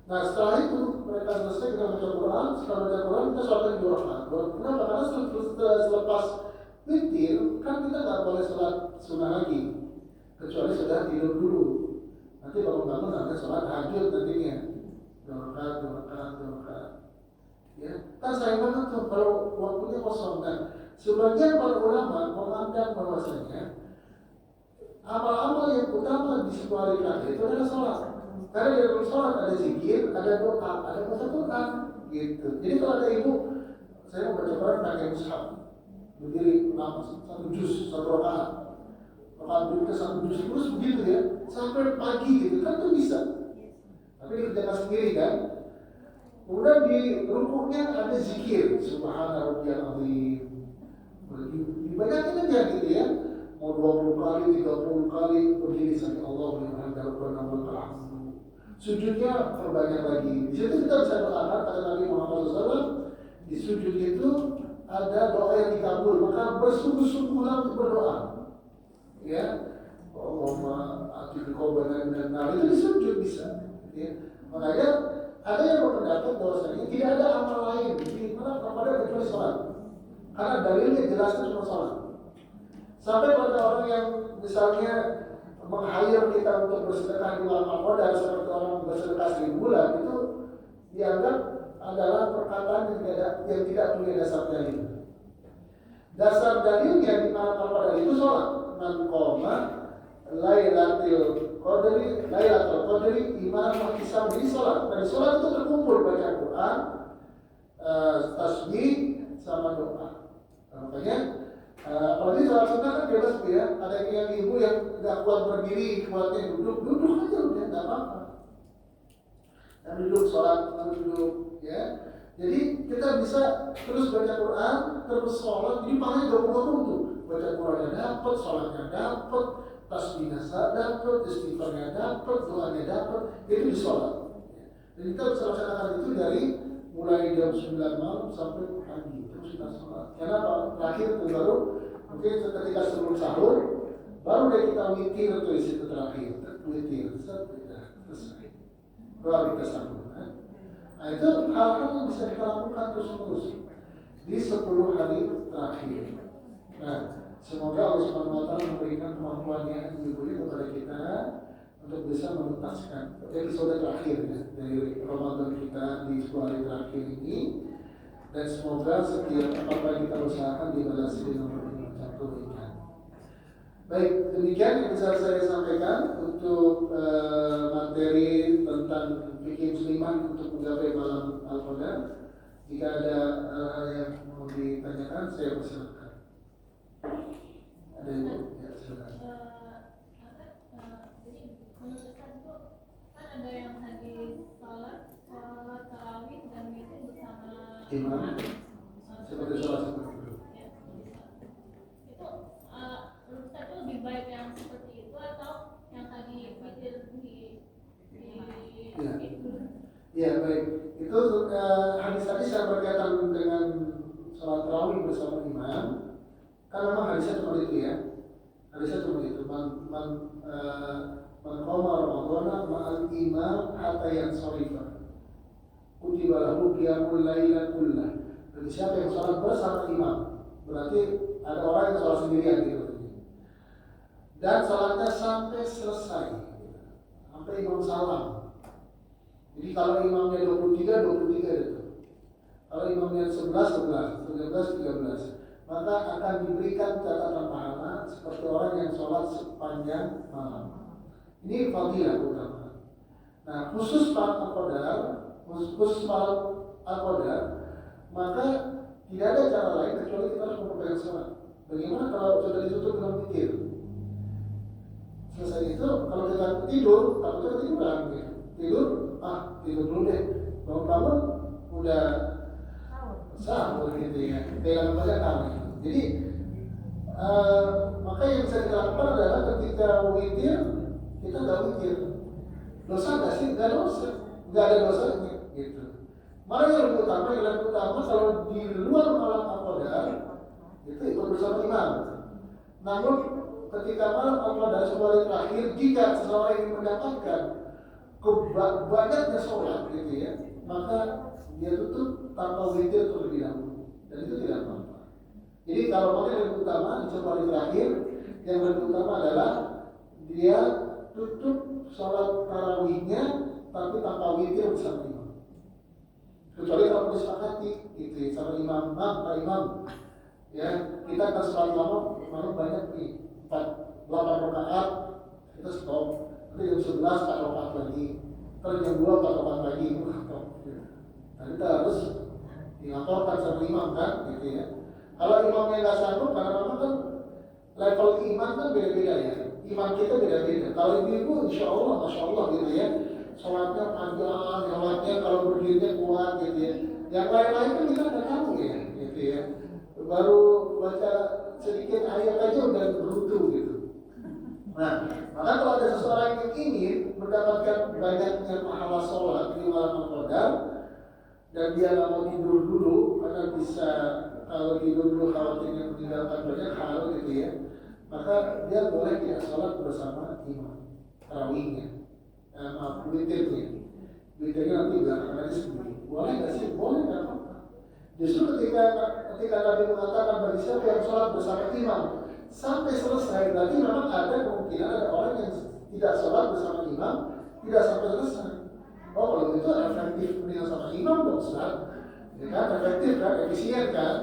Nah, setelah itu mereka selesai, kita baca Quran. Setelah baca Quran kita sholat 2 rakaat. Kenapa? Karena selepas witir kan kita nggak boleh sholat sunnah lagi, kecuali sudah tidur dulu. Nanti bangun-bangun ada sholat tahajud nantinya 2 rakaat, 2 rakaat, 2 rakaat. Ya, kan sayang banget tuh kalau waktunya kosong. Nah, sebagian para ulama memandang bahwasanya amal-amal yang utama di sebuah hari terakhir itu adalah sholat. Karena di dalam sholat ada zikir, ada doa, ada baca Quran, gitu. Jadi kalau ada ibu, saya mau baca Quran pakai mushaf, berdiri lama 1 juz, 1 rakaat, rakaat berikutnya 1 juz terus begitu ya, sampai pagi gitu kan itu bisa. Tapi dikerjakan sendiri kan. Kemudian di rukuknya ada zikir, Subhana rabbiyal azim, Dibanyakin aja gitu ya. Mau 20 kali, 30 kali berdiri sampai Allah Subhanahu. Sujudnya perbanyak lagi. Di situ kita bisa berharap kata Nabi Muhammad SAW, di sujud itu ada doa yang dikabul, maka bersungguh-sungguhlah untuk berdoa. Ya, Allahumma ati biqabalan dan itu di sujud bisa. Ya. Makanya ada yang berpendapat bahwasanya tidak ada amal lain di mana kepada kecuali sholat. Karena dalilnya jelasnya cuma sholat. Sampai pada orang yang misalnya meng-hire kita untuk bersedekah di malam Al-Qadar seperti orang bersedekah 1000 bulan, itu dianggap adalah perkataan yang tidak punya dasar dalil. Dasar dalilnya di malam Al-Qadar itu sholat. Man qoma Lailatul Qadri iman mahtisab di sholat. Dan sholat itu terkumpul baca Quran, tasbih sama doa. Makanya apalagi sholat sunnah kan bebas ya. Ada yang ibu yang nggak kuat berdiri, kuatnya duduk aja udah nggak apa-apa. Dan duduk sholat, duduk ya. Jadi kita bisa terus baca Quran, terus sholat. Jadi paling gabung-gabung tuh. Baca Qurannya dapat, sholatnya dapat, tasbihnya dapat, istighfarnya dapat, doanya dapat. Itu di sholat. Dan kita bisa laksanakan itu dari mulai jam 9 malam sampai pagi. Terus kita sholat. Kenapa? Terakhir itu baru mungkin ketika sebelum sahur, baru deh kita witir atau isi terakhir. Witir, selesai. Baru kita sahur. Nah itu hal-hal yang bisa kita lakukan terus-menerus di 10 hari terakhir. Nah, semoga Allah Subhanahu wa Ta'ala memberikan kemampuannya yang diberi kepada kita untuk bisa menuntaskan episode terakhir ya, dari Ramadan kita di 10 hari terakhir ini. Dan semoga setiap apa yang kita usahakan dibalasi dengan berbagai kebaikan. Baik, demikian yang bisa saya sampaikan untuk materi tentang fikih musliman untuk menggapai malam Al-Qadar. Jika ada hal yang mau ditanyakan, saya persilakan. Ada yang ya, silakan. Jadi menurut saya itu kan ada yang hadis sholat tarawih dan witir bersama imam seperti sholat seperti itu. Ya, itu menurut saya itu lebih baik yang seperti itu atau yang tadi witir di Ya. Ya baik. Itu hadis-hadis yang berkaitan dengan sholat tarawih bersama imam. Kan memang hadisnya cuma itu ya. Hadisnya cuma itu. Man qama Ramadhana ma'al imam hatta yansarifa. Kutiba lahu qiyamul laila kullah. Jadi siapa yang sholat bersama imam, berarti ada orang yang sholat sendirian gitu. Dan sholatnya sampai selesai, sampai imam salam. Jadi kalau imamnya 23 itu. Kalau imamnya 11, 13, maka akan diberikan catatan pahala seperti orang yang sholat sepanjang malam. Ini fadilah utama. Nah, khusus malam Al-Qadar, maka tidak ada cara lain kecuali kita harus memperbaiki sholat. Bagaimana kalau sudah ditutup dengan witir? Selesai itu, kalau kita tidur, takutnya ketiduran gitu. Tidur dulu deh. Bangun-bangun udah sahur gitu ya. Kayak banyak kami. Jadi maka yang bisa kita lakukan adalah ketika witir kita nggak witir. Dosa nggak sih? Nggak dosa. Nggak ada dosanya gitu. Mana yang lebih utama? Yang lebih utama kalau di luar malam Al-Qadar itu ikut bersama imam. Namun ketika malam Al-Qadar sebagai terakhir, jika seseorang ingin mendapatkan banyaknya sholat gitu ya, maka dia tutup tanpa witir terlebih dahulu, dan itu tidak apa-apa. Jadi kalau mana yang lebih utama di 10 hari terakhir, yang lebih utama adalah dia tutup sholat tarawihnya tapi tanpa witir bersama imam. Kecuali kalau disepakati gitu ya, sama imam, Pak Imam, ya kita akan sholat malam banyak nih, 8 rakaat, kita stop. Nanti jam 11 4 rakaat lagi, terus jam 2 4 rakaat lagi. Nah kita harus dilaporkan sama imam kan, gitu ya. Kalau imamnya nggak sanggup, karena memang kan level iman kan beda-beda ya. Iman kita beda-beda. Kalau ibu insya Allah, masya Allah gitu ya. Sholatnya panjang, sholatnya kalau berdirinya kuat gitu ya. Yang lain-lain kan kita nggak tahu ya, gitu ya. Baru baca dan dia nggak mau tidur dulu karena bisa kalau tidur dulu khawatirnya meninggalkan banyak hal gitu ya, maka dia boleh tidak sholat bersama imam tarawihnya, maaf witirnya. Witirnya nanti belakangan aja sendiri. Boleh nggak sih? Boleh, nggak apa-apa. Justru ketika Nabi mengatakan bagi siapa yang sholat bersama imam sampai selesai, berarti memang ada kemungkinan ada orang yang tidak sholat bersama imam tidak sampai selesai. Oh, kalau itu efektif mendingan sama imam dong, Ustaz. Ya kan, efektif kan, efisien kan.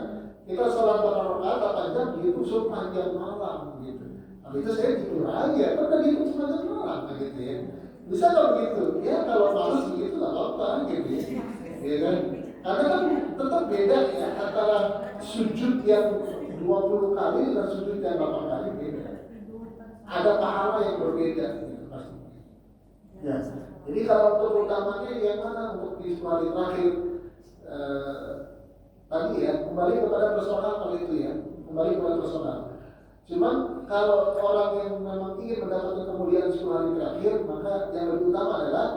Kita sholat 8 rakaat 8 jam dihitung sepanjang malam gitu. Habis itu saya tidur aja, kan dihitung sepanjang malam gitu ya. Bisa kalau begitu? Ya kalau malas begitu nggak apa-apa gitu ya. Ya kan? Karena kan tetap beda ya antara sujud yang 20 kali dan sujud yang 8 kali beda. Ada pahala yang berbeda gitu pasti. Ya. Jadi kalau untuk utamanya yang mana untuk di 10 hari terakhir tadi ya kembali kepada personal kalau itu ya kembali kepada personal. Cuman kalau orang yang memang ingin mendapatkan kemuliaan 10 hari terakhir maka yang lebih utama adalah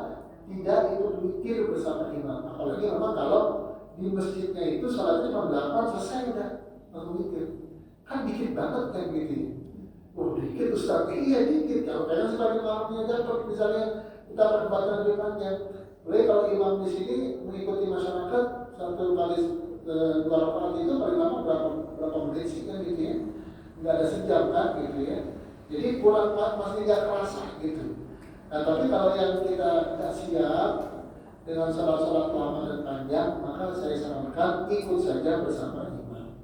tidak ikut witir bersama imam. Apalagi memang kalau di masjidnya itu sholatnya jam 8 selesai udah langsung witir. Kan dikit banget kan gitu ya. Oh dikit Ustaz, iya dikit. Kalau kalian sebagai imamnya dapat misalnya kita perdebatan lebih panjang. Boleh kalau imam di sini mengikuti masyarakat satu kali 2 rakaat itu paling lama berapa menit sih kan gitu ya. Nggak ada sejam kan gitu ya. Jadi kurang masih nggak kerasa gitu. Nah tapi kalau yang kita nggak siap dengan sholat-sholat lama dan panjang, maka saya sarankan ikut saja bersama imam.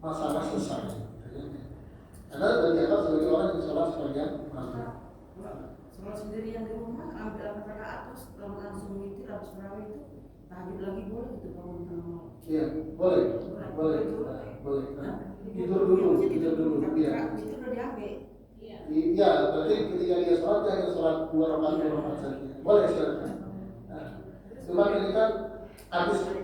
Masalah selesai. Karena sudah dianggap sebagai orang yang sholat sepanjang malam. Sholat sendiri yang di rumah ambil 8 rakaat terus langsung witir habis tarawih itu tahajud lagi boleh gitu bangun tengah malam. Iya, boleh. Tidur dulu. Iya. Itu udah diambil. Iya, berarti ketika dia sholat dia hanya sholat 2 rakaat saja. Boleh silakan. Cuma ini kan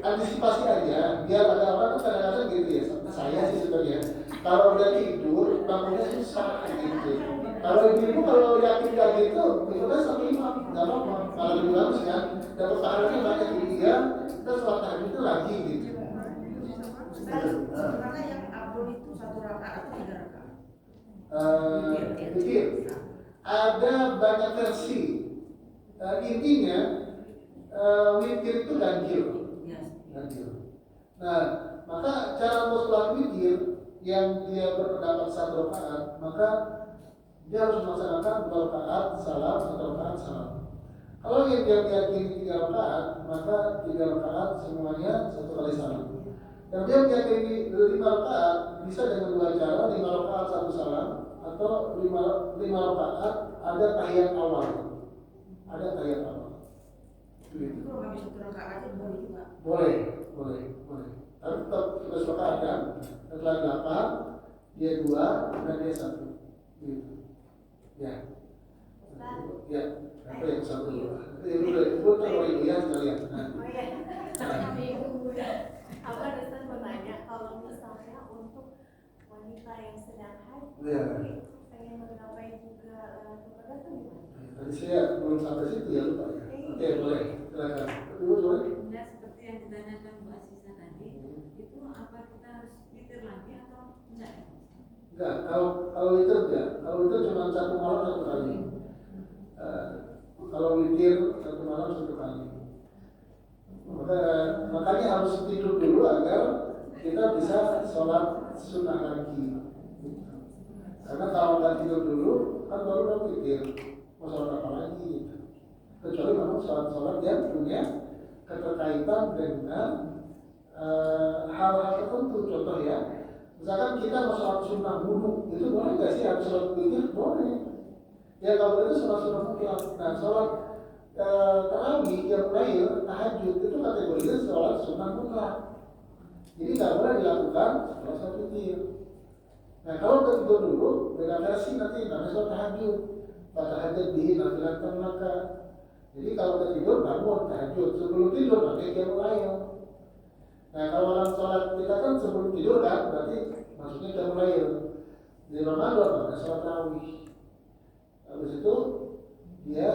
antisipasi aja. Biar ada orang tuh kadang-kadang gitu ya. Saya sih sebenarnya kalau udah tidur bangunnya susah gitu. Kalau ibu kalau yakin kayak gitu, itu kan sampai imam, nggak apa-apa. Kalau lebih bagus kan, dapat pahalanya banyak di dia. Kita sholat tahajud itu lagi gitu. Sebenarnya yang abdul itu 1 rakaat atau 3 rakaat? Witir. Ada banyak versi. Intinya witir itu ganjil. Nah, maka cara sholat witir yang dia berpendapat 1 rakaat, maka dia harus melaksanakan 2 rakaat salam, 1 rakaat salam. Kalau yang dia meyakini 3 rakaat, maka 3 rakaat semuanya 1 kali salam. Yang dia meyakini 5 rakaat bisa dengan 2 cara, 5 rakaat 1 salam atau 5 rakaat ada tahiyat awal. Ada tahiyat awal. Itu kalau habis 1 rakaat aja boleh juga. Boleh. Tapi tetap kita sepakatkan setelah 8 dia 2 dan dia 1. Gitu. Ya. Ya. Apa yang 1 2? Itu kalau ibu ya sekalian. Oh iya. Apa Ustaz mau nanya kalau misalnya untuk wanita yang sedang haid pengen menggapai juga kepada tuh gimana? Tadi saya belum sampai situ ya lupa ya. Oke boleh silakan. Ibu boleh. Nah, seperti yang ditanyakan Bu Asisa tadi, itu apa kita harus witir lagi atau enggak? Enggak, kalau itu enggak. Kalau itu cuma 1 malam 1 kali. Kalau witir 1 malam 1 kali. Makanya harus tidur dulu agar kita bisa sholat sunnah lagi. Karena kalau nggak tidur dulu, kan baru witir. Mau sholat apa lagi gitu. Kecuali memang sholat yang punya keterkaitan dengan hal-hal tertentu. Contoh ya, misalkan kita mau sholat sunnah wudu, itu boleh nggak sih harus sholat witir? Boleh. Ya kalau itu sholat sunnah mutlak. Nah sholat tarawih yang lain tahajud itu kategorinya sholat sunnah mutlak. Jadi nggak boleh dilakukan setelah sholat witir. Nah kalau udah tidur dulu, beda versi nanti namanya sholat tahajud. Tahajud di nafilatan maka. Jadi kalau udah tidur bangun tahajud. Sebelum tidur nanti dia mulai. Nah kalau orang sholat kita kan sebelum tidur kan, berarti maksudnya dia mulai. Di Ramadan namanya sholat tarawih. Habis itu dia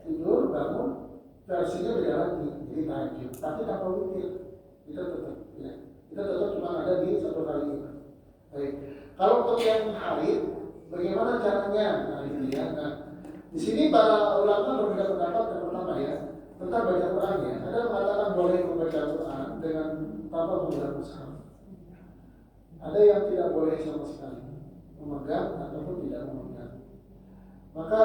tidur bangun versinya beda lagi, jadi tahajud. Tapi tanpa witir. Kita tetap cuma ada di satu kali itu. Baik. Kalau untuk yang haid, bagaimana caranya? Nah, ini ya. Nah, di sini para ulama berbeda pendapat. Yang pertama ya, tentang baca Quran ya. Ada yang mengatakan boleh membaca Quran dengan tanpa memegang mushaf. Ada yang tidak boleh sama sekali memegang ataupun tidak memegang. Maka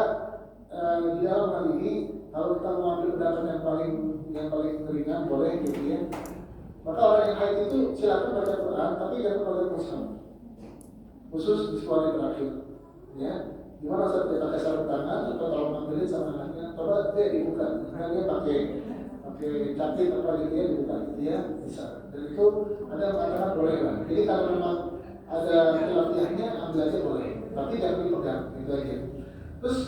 di dalam hal ini, kalau kita mengambil pendapat yang paling ringan boleh gitu ya. Maka orang yang haid itu silakan baca Quran, tapi jangan memegang mushaf. Khusus di sekolah terakhir, ya. Gimana saat dia pakai sarung tangan, atau kalau ngambilin sama anaknya, coba dia dibuka, karena dia pakai capit apa gitu ya, dibuka gitu ya, bisa. Dan itu ada yang mengatakan boleh lah. Jadi kalau memang ada latihannya, ambil aja boleh, tapi jangan dipegang, gitu aja. Terus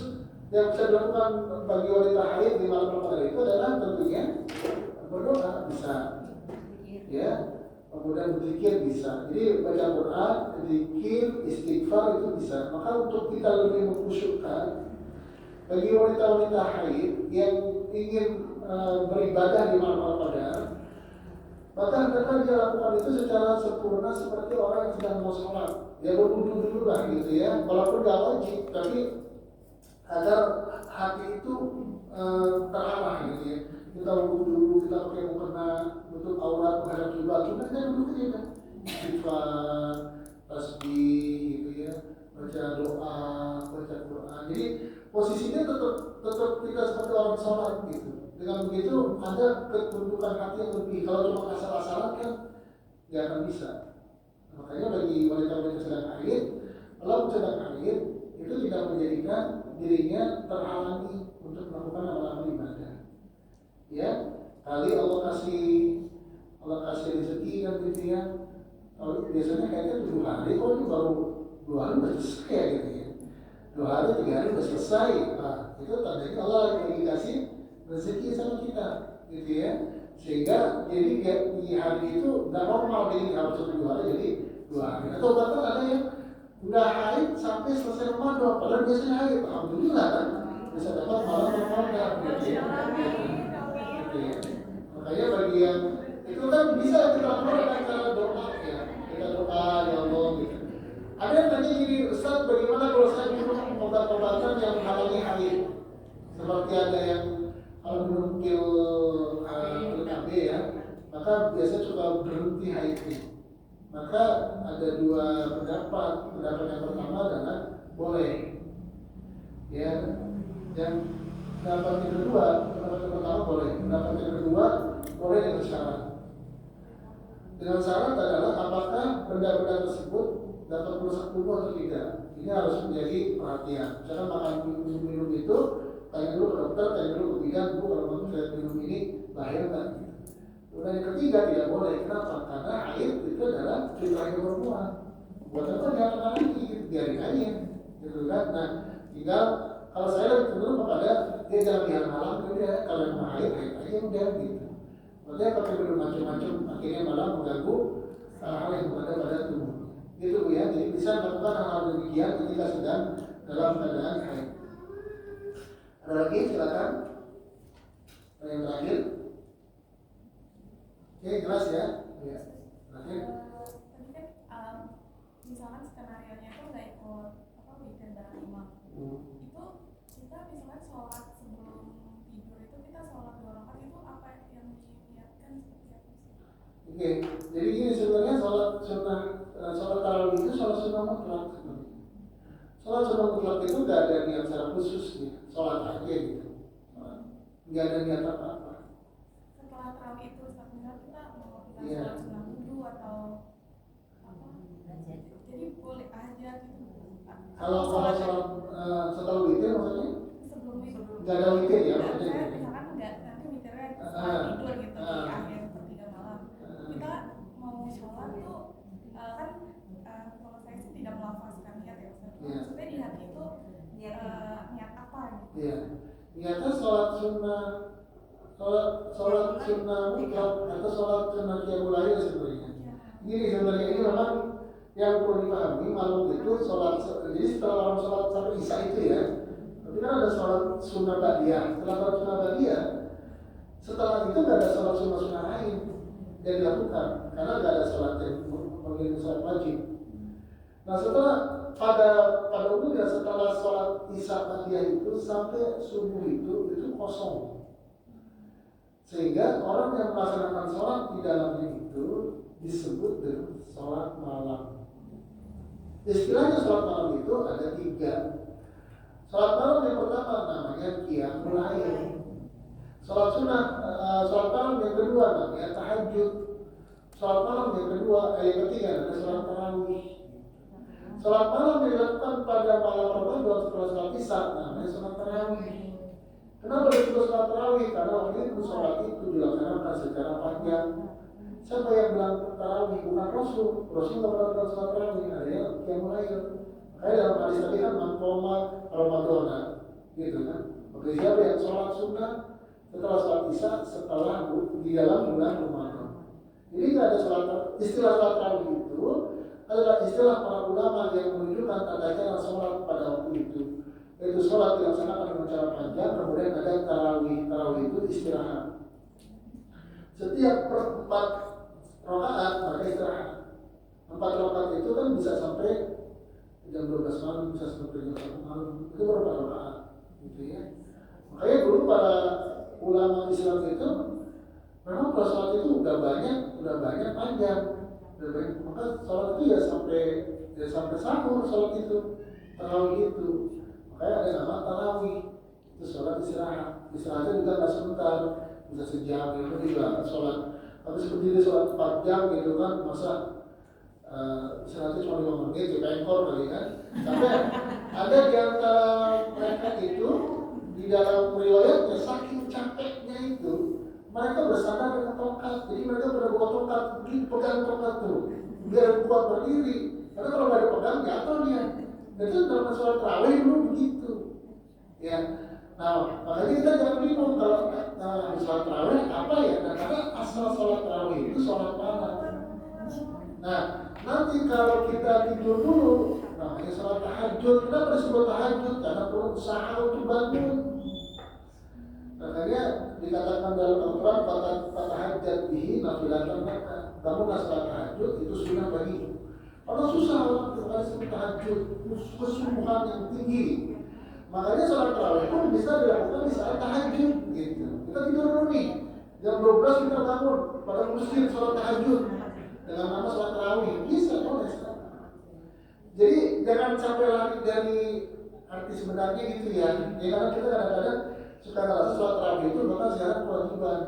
yang bisa dilakukan bagi wanita haid di malam Ramadan itu adalah tentunya berdoa bisa, ya. Kemudian berzikir bisa. Jadi baca Quran, berzikir, istighfar itu bisa. Maka untuk kita lebih mengkhusyukkan bagi wanita-wanita haid yang ingin beribadah di malam Ramadan, maka hendaknya dia lakukan itu secara sempurna seperti orang yang sedang mau sholat. Ya berwudu dulu lah gitu ya. Walaupun gak wajib, tapi agar hati itu terarah gitu ya. Kita wudhu dulu, kita pakai mukena, nutup aurat, menghadap kiblat, cuma kita duduk aja kan. Istighfar, tasbih gitu ya, baca doa, baca Quran. Jadi posisinya tetap kita seperti orang sholat gitu. Dengan begitu ada ketundukan hati yang lebih. Kalau cuma asal-asalan kan nggak akan bisa. Makanya bagi wanita-wanita sedang haid, kalau sedang haid itu tidak menjadikan dirinya terhalangi untuk melakukan amal-amal ibadah. Ya, kali Allah kasih rezeki kan gitu ya. Kalau biasanya kayaknya 7 hari, kok ini baru 2 hari udah selesai gitu ya. 2 hari, 3 hari udah selesai. Nah, itu tandanya Allah lagi kasih rezeki sama kita, gitu ya. Sehingga jadi di hari itu nggak normal ini harus 7 hari jadi 2 hari. Atau bahkan ada yang udah haid sampai selesai Ramadan, padahal biasanya haid. Alhamdulillah kan bisa dapat malam Ramadan. Gitu ya. Makanya bagi yang itu kan bisa kita lakukan dengan cara doa ya, kita doa ya Allah gitu. Ada yang tanya gini, Ustaz bagaimana kalau saya minum obat-obatan yang menghalangi haid? Seperti ada yang kalau minum pil KB ya, maka biasanya suka berhenti haidnya. Maka ada 2 pendapat. Pendapat yang pertama adalah boleh, ya, yang pendapat yang kedua, pendapat yang pertama boleh. Pendapat yang kedua boleh dengan syarat. Dengan syarat adalah apakah benda-benda tersebut dapat merusak tubuh atau tidak. Ini harus menjadi perhatian. Misalkan makan minum itu, tanya dulu ke dokter, tanya dulu ke bidan, Bu kalau saya minum ini bahaya nggak? Kemudian yang ketiga tidak boleh. Kenapa? Karena air itu adalah fitrah yang perempuan. Buat apa jangan lagi? Biarin aja, gitu kan? Nah, tinggal kalau saya lebih cenderung kepada dia jangan lihat malam, dia kalau yang air aja udah gitu. Makanya pakai minum macam-macam, akhirnya malah mengganggu hal yang berada pada tubuh. Itu Bu ya, jadi bisa melakukan hal-hal demikian ketika sedang dalam keadaan haid. Ada lagi silakan. Yang terakhir. Oke, jelas ya? Ya. Terakhir. Tadi kan misalkan skenario-nya itu nggak ikut weekend dan imam. Itu kita misalkan sholat sebelum tidur itu kita sholat 2 rakaat itu apa yang diniatkan seperti apa sih? Oke, jadi gini sebenarnya sholat tarawih itu sholat sunnah mutlak sebenarnya. Sholat sunnah mutlak itu nggak ada niat secara khusus nih, sholat aja gitu, nggak ada niat apa-apa. Setelah tarawih itu misalnya kita mau kita Iya. sholat sunnah wudu atau apa? Jadi boleh aja gitu. Kalau sholat setelah witir maksudnya? Sebelum itu. Nggak ada witir ya Saya maksudnya? misalkan nggak nanti witirnya setelah tidur gitu di akhir sepertiga malam. Kita mau sholat tuh kan kalau saya sih tidak melafazkan niat ya Ustaz. Iya. Maksudnya di hati itu niat apa gitu? Iya, niatnya sholat sunnah mutlak atau sholat sunnah qiyamul lail sebenarnya. Ini sebenarnya ini memang yang perlu dipahami malam itu sholat. Jadi setelah orang sholat sampai isya itu ya, tapi kan ada sholat sunnah ba'diyah. Setelah sholat sunnah ba'diyah, setelah itu nggak ada sholat sunnah lain. dia dilakukan karena nggak ada sholat yang mengirim sholat wajib. Nah setelah pada umumnya setelah sholat isya Ba'diyah itu sampai subuh itu kosong, sehingga orang yang melaksanakan sholat di dalamnya itu disebut dengan sholat malam. Istilahnya sholat malam itu ada 3. Sholat malam yang pertama namanya qiyamul lail. Sholat malam yang kedua namanya tahajud. Sholat malam yang ketiga adalah sholat tarawih. Sholat malam yang dilakukan pada malam Ramadan setelah sholat isya namanya sholat tarawih. Kenapa disebut sholat tarawih? Karena waktu itu sholat itu dilaksanakan secara panjang. Siapa yang bilang tarawih? Bukan Rasul. Rasul nggak pernah bilang sholat tarawih. Adanya qiyamul lail. Makanya dalam hadis tadi kan maqoma Ramadana, gitu kan? Oke, siapa yang sholat sunnah setelah sholat isya setelah di dalam bulan Ramadan. Jadi nggak ada istilah sholat tarawih itu adalah istilah para ulama yang menunjukkan tanda cara sholat pada waktu itu. Yaitu sholat dilaksanakan dengan cara panjang, kemudian ada tarawih. Tarawih itu istirahat. Setiap 4 rakaat maka istirahat. 4 rakaat itu kan bisa sampai jam 12 malam, bisa sampai jam 1 malam. Itu berapa rakaat, gitu ya. Makanya dulu para ulama Islam itu memang kalau sholat itu udah banyak panjang, maka sholat itu ya sampai sahur sholat itu, tarawih itu. Makanya ada nama tarawih, itu sholat istirahatnya juga nggak sebentar, bisa sejam itu juga sholat. Tapi seperti itu sholat 4 jam gitu kan, masa istirahatnya cuma 5 menit, juga ekor kali kan. Tapi ada di antara mereka itu di dalam riwayatnya saking capeknya itu mereka bersandar dengan tongkat. Jadi mereka pada bawa tongkat, pegang tongkat tuh biar kuat berdiri. Karena kalau nggak ada pegang jatuh dia. Itu dalam sholat tarawih dulu begitu. Ya, nah makanya kita jangan bingung kalau sholat tarawih apa ya? Nah, karena asal sholat tarawih itu sholat malam. Nah, nanti kalau kita tidur dulu, namanya sholat tahajud. Kenapa disebut tahajud? Karena perlu usaha untuk bangun. Makanya dikatakan dalam Al-Quran fatahajjat bihi nafilatan laka. Bangunlah sholat tahajud itu sunnah bagimu. Karena susah orang terkait sebut tahajud, kesungguhan yang tinggi. Makanya sholat tarawih pun bisa dilakukan di saat tahajud, gitu. Kita tidur dulu nih, jam 12 kita bangun pada masjid sholat tahajud dengan nama sholat tarawih, bisa boleh. Jadi jangan sampai lari dari arti sebenarnya gitu ya. Karena kita kadang-kadang suka ngerasa sholat tarawih itu bahkan sekarang kewajiban.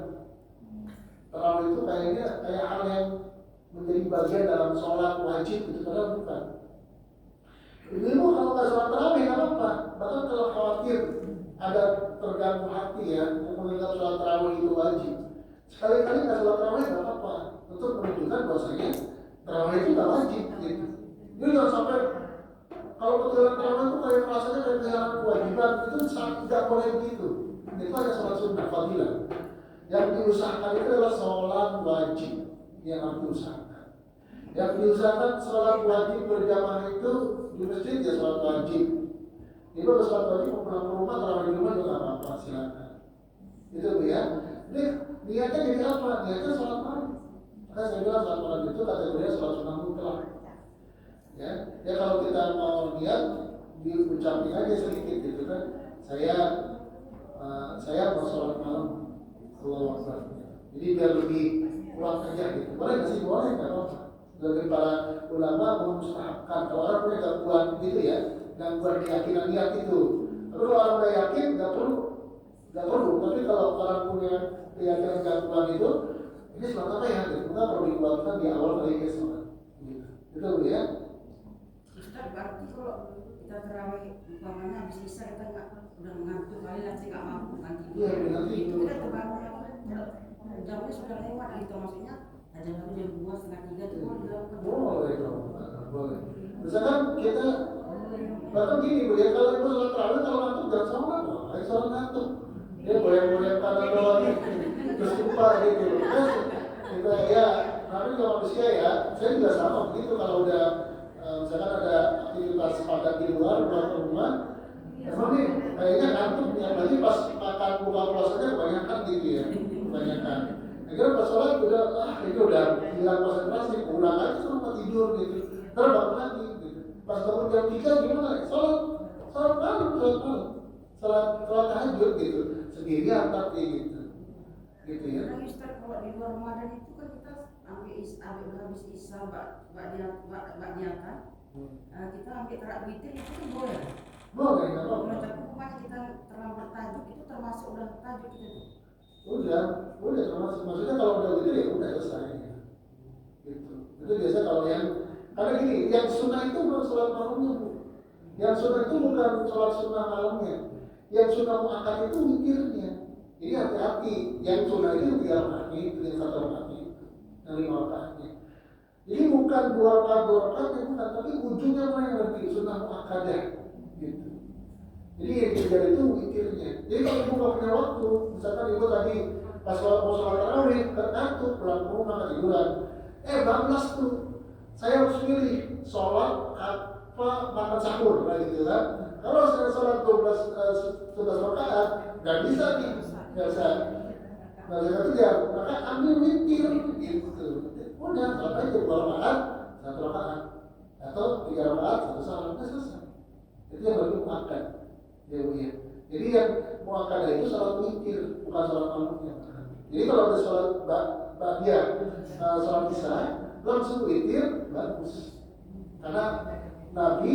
Tarawih itu kayak hal yang menjadi bagian dalam sholat wajib gitu, padahal bukan. Ibu kalau nggak sholat tarawih nggak apa-apa. Bahkan kalau khawatir ada terganggu hati ya, yang menganggap sholat tarawih itu wajib, sekali-kali nggak sholat tarawih nggak apa-apa, untuk menunjukkan bahwasanya tarawih itu nggak wajib gitu. Jadi jangan sampai kalau ketinggalan tarawih itu kayak rasanya kayak kehilangan kewajiban, itu tidak boleh begitu. Itu hanya sholat sunnah fadilah. Yang diusahakan itu adalah sholat wajib yang harus diusahakan. Yang diusahakan sholat wajib berjamaah itu di masjid ya sholat wajib. Jadi kalau sholat wajib mau pulang ke rumah, tarawih di rumah juga apa-apa, silakan. Itu ya. Jadi niatnya jadi apa? Niatnya sholat malam. Maka saya bilang sholat malam itu kategorinya sholat sunnah mutlak. Ya kalau kita mau niat diucapin aja sedikit gitu kan. Saya mau sholat malam. Allahu Akbar. Jadi biar lebih kuat aja gitu. Boleh nggak sih? Boleh nggak apa-apa. Dari para ulama memustahabkan kalau orang punya gangguan gitu ya, gangguan keyakinan niat itu. Tapi kalau orang udah yakin nggak perlu. Tapi kalau orang punya keyakinan gangguan itu, ini sholat apa ya? Kita perlu dikuatkan di awal kali ke sholat. Gitu. Itu ya. Ustaz, berarti kalau kita terawih umpamanya habis isya kita udah mengantuk kali nanti nggak mampu nanti. Iya, nanti itu. Kita terbangun jamnya sudah lewat gitu, maksudnya ada lagi jam 2, setengah 3 itu boleh dong, boleh. Misalkan kita bahkan gini Bu ya, kalau ibu sholat tarawih kalau ngantuk jangan sholat, ayo sholat ngantuk. Dia goyang-goyang kanan doang, terus lupa gitu. Kita ya, namanya kalau manusia ya, saya juga sama begitu kalau udah misalkan ada aktivitas padat di luar rumah, emang nih kayaknya ngantuk, apalagi pas makan buka puasanya kebanyakan gitu ya, kebanyakan. Akhirnya pas sholat udah, ini udah hilang konsentrasi, ulang aja sama tidur gitu. Terus bangun lagi gitu. Pas bangun jam 3 gimana? Sholat tahajud gitu. Sendirian tapi gitu. Gitu ya. Karena Ustaz kalau di luar Ramadan itu kan kita ambil habis isya ba'diatan. Kita ambil tarawih witir itu kan boleh. Boleh, nggak apa-apa. Menurut aku pokoknya kita terlambat tahajud itu termasuk udah tahajud gitu. Udah termasuk. Maksudnya kalau udah gitu ya udah selesai ya. Gitu. Itu biasa kalau yang karena gini, yang sunnah itu bukan sholat malamnya bu. Yang sunnah itu bukan sholat sunnah malamnya. Yang sunnah muakkad itu witirnya. Jadi hati-hati. Yang sunnah itu 3 rakaat, itu yang 1 rakaat, yang 5 rakaatnya. Jadi bukan 2 rakaat ya bukan, tapi ujungnya mana yang nanti sunnah muakkadah gitu. Jadi yang terjadi itu witirnya. Jadi kalau ibu nggak punya waktu, misalkan ibu tadi pas mau sholat tarawih terkantuk pulang ke rumah ketiduran, bablas tuh. Saya harus pilih sholat apa makan sahur, gitu kan? Kalau saya sholat 11 rakaat, nggak bisa nih, nggak bisa. Nah, itu ya, maka ambil witir gitu. Udah, sholat aja 2 rakaat, 1 rakaat, atau 3 rakaat, 1 salam, selesai. Itu yang lebih muakkad. Ya, ya. Jadi yang muakkadah itu sholat witir, bukan sholat malamnya. Jadi kalau ada sholat sholat isya, langsung witir, bagus. Karena Nabi